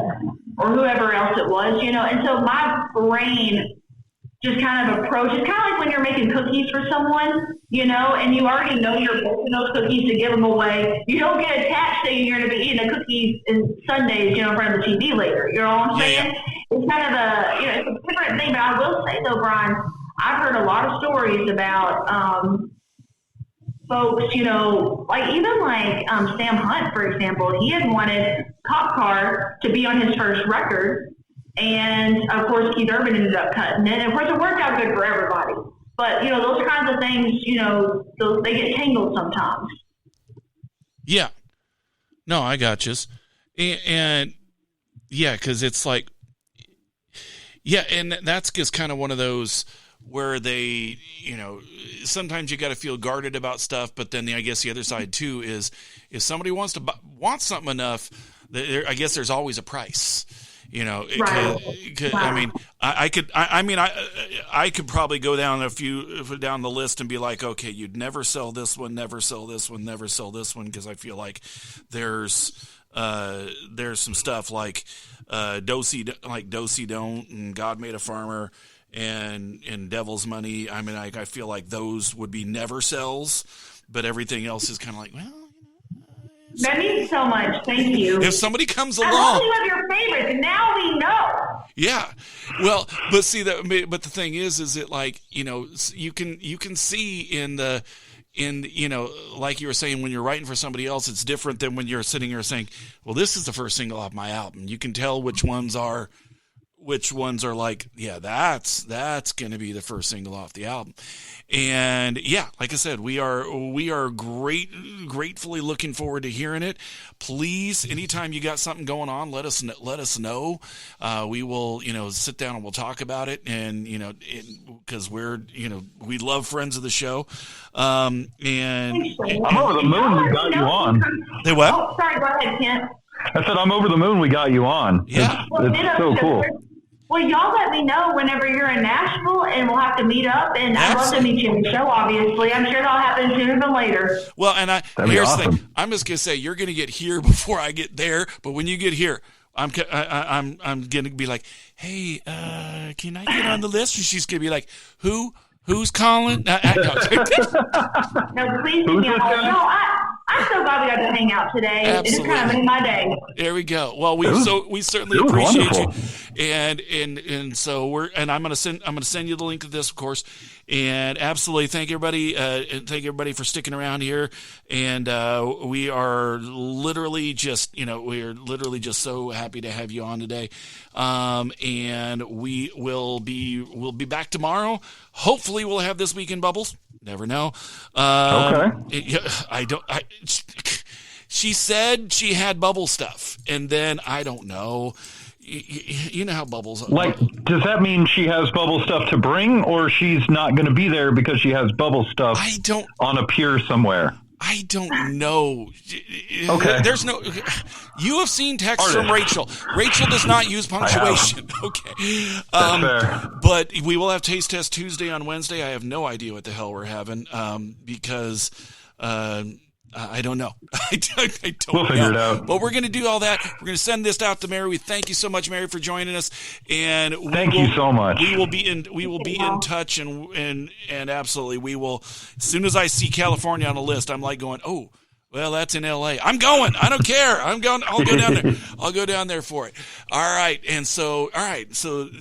D: or whoever else it was, And so my brain just kind of approach. It's kind of like when you're making cookies for someone, and you already know you're baking those cookies to give them away. You don't get attached saying you're going to be eating the cookies in Sundays, in front of the TV later. You know what I'm saying? Yeah. It's kind of it's a different thing. But I will say though, Brian, I've heard a lot of stories about folks, Sam Hunt, for example. He had wanted Cop Car to be on his first record. And, of course, Keith Urban ended up cutting it. And, of course, it worked out good for everybody. But, those kinds of things, they get tangled sometimes.
B: Yeah. No, I got you. And yeah, because it's like, yeah, and that's just kind of one of those where they, sometimes you got to feel guarded about stuff. But then I guess the other side, too, is if somebody wants something enough, I guess there's always a price.
D: Right.
B: I mean, I could probably go down down the list and be like, okay, you'd never sell this one, never sell this one, never sell this one, because I feel like there's some stuff like Dosey Don't and God Made a Farmer and Devil's Money. I mean, I feel like those would be never sells, but everything else is kind of like, well.
D: That means so much. Thank you.
B: If somebody comes along,
D: I love you of your favorites, and now we know.
B: Yeah, well, but see that. But the thing is it like you can see in like you were saying, when you're writing for somebody else, it's different than when you're sitting here saying, well, this is the first single off my album. You can tell which ones are like, yeah, that's going to be the first single off the album. And yeah, like I said, we are gratefully looking forward to hearing it. Please, anytime you got something going on, let us know. We will, sit down and we'll talk about it. And, because we love friends of the show. And
C: I'm over the moon we got you on.
B: They what?
D: Oh, sorry, go ahead, Kent.
C: I said I'm over the moon we got you on.
B: Yeah.
C: It's so cool.
D: Well, y'all let me know whenever you're in Nashville, and we'll have to meet up. And I'd love to meet you in the show, obviously. I'm sure that'll happen sooner than later.
B: Well, and here's
C: awesome.
B: the thing. I'm just going to say, you're going to get here before I get there. But when you get here, I'm going to be like, hey, can I get on the list? And she's going to be like, who's calling?
D: No, please. I'm so so glad we got to hang out today. It just kind of made my day.
B: There we go. Well, we certainly
C: it was
B: appreciate
C: wonderful.
B: you, and so I'm gonna send you the link of this, of course, and absolutely thank everybody for sticking around here, and we are literally just so happy to have you on today, and we'll be back tomorrow. Hopefully, we'll have This Week in Bubbles. Never know.
C: Okay.
B: She said she had bubble stuff, and then I don't know. You know how bubbles.
C: Like, does that mean she has bubble stuff to bring, or she's not going to be there because she has bubble stuff on a pier somewhere?
B: I don't know.
C: Okay.
B: There's no. You have seen text from Rachel. Rachel does not use punctuation. Okay.
C: That's fair.
B: But we will have Taste Test Tuesday on Wednesday. I have no idea what the hell we're having because I don't know. I don't
C: We'll figure
B: know.
C: it out.
B: But we're going to do all that. We're going to send this out to Mary. We thank you so much, Mary, for joining us. And
C: Thank you so much.
B: We will be in touch, and absolutely we will. As soon as I see California on the list, I'm like going, oh, well, that's in L.A. I'm going. I don't care. I'm going. I'll go down there. I'll go down there for it. All right. So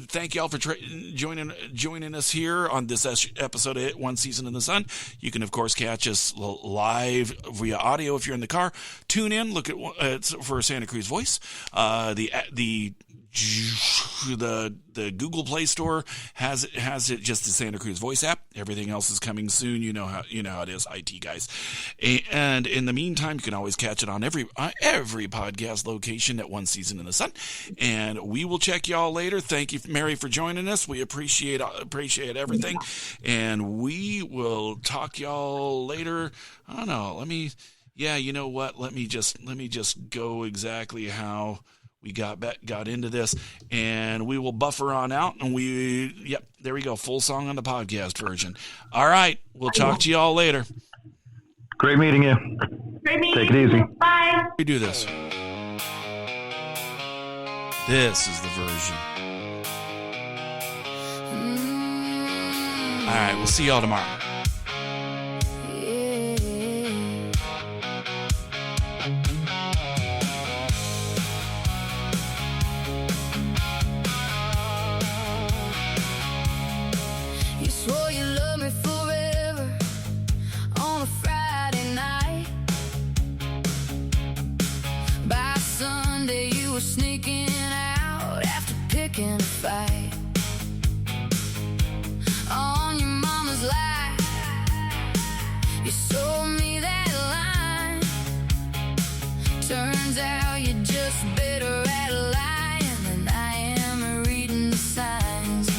B: thank y'all for joining us here on this episode of One Season in the Sun. You can, of course, catch us live via audio if you're in the car. Tune in. Look at for Santa Cruz Voice. The Google Play Store has it, just the Santa Cruz Voice app. Everything else is coming soon. You know how it is, IT guys. And in the meantime, you can always catch it on every podcast location at One Season in the Sun. And we will check y'all later. Thank you, Mary, for joining us. We appreciate everything, and we will talk y'all later. I don't know. You know what? Let me just go exactly how we got into this, and we will buffer on out, and there we go. Full song on the podcast version. All right. We'll talk to you all later.
C: Great meeting you.
D: Great meeting
C: Take it easy.
D: Bye.
B: We do this. This is the version. All right. We'll see y'all tomorrow.
A: Swore you loved me forever on a Friday night. By Sunday you were sneaking out after picking a fight. On your mama's lie, you sold me that line. Turns out you're just better at lying than I am at reading the signs.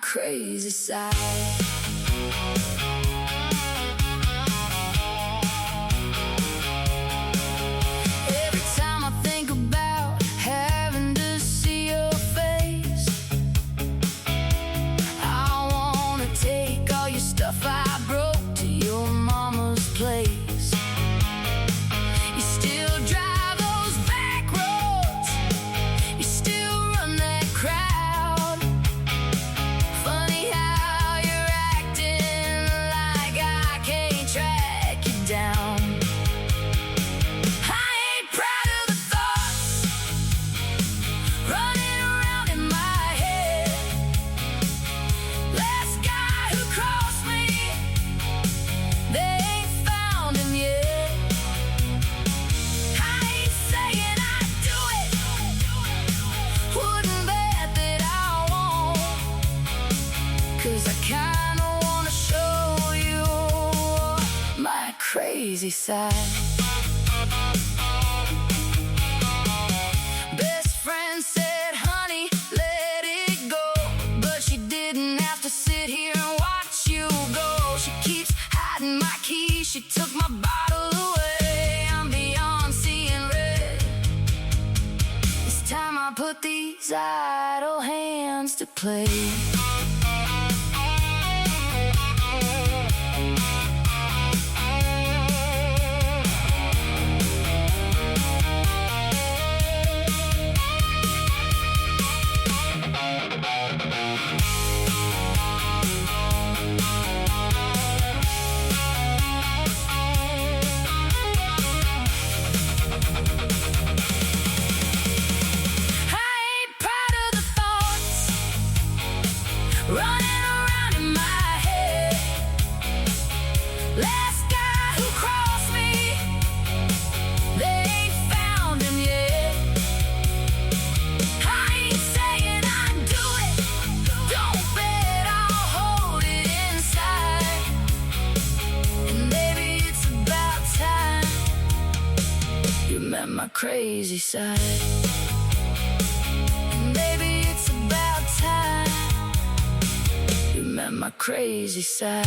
A: Crazy side. Every time I think about having to see your face, I wanna take all your stuff I broke to your mama's place. You still drive those back roads, you still run that crowd. Crazy side. Best friend said, honey, let it go, but she didn't have to sit here and watch you go. She keeps hiding my keys, she took my bottle away. I'm beyond seeing red. put these idle hands to play. Running around in my head. Last guy who crossed me, they ain't found him yet. I ain't saying I'd do it. Don't bet I'll hold it inside. And maybe it's about time you met my crazy side. And maybe it's about time you met my crazy side.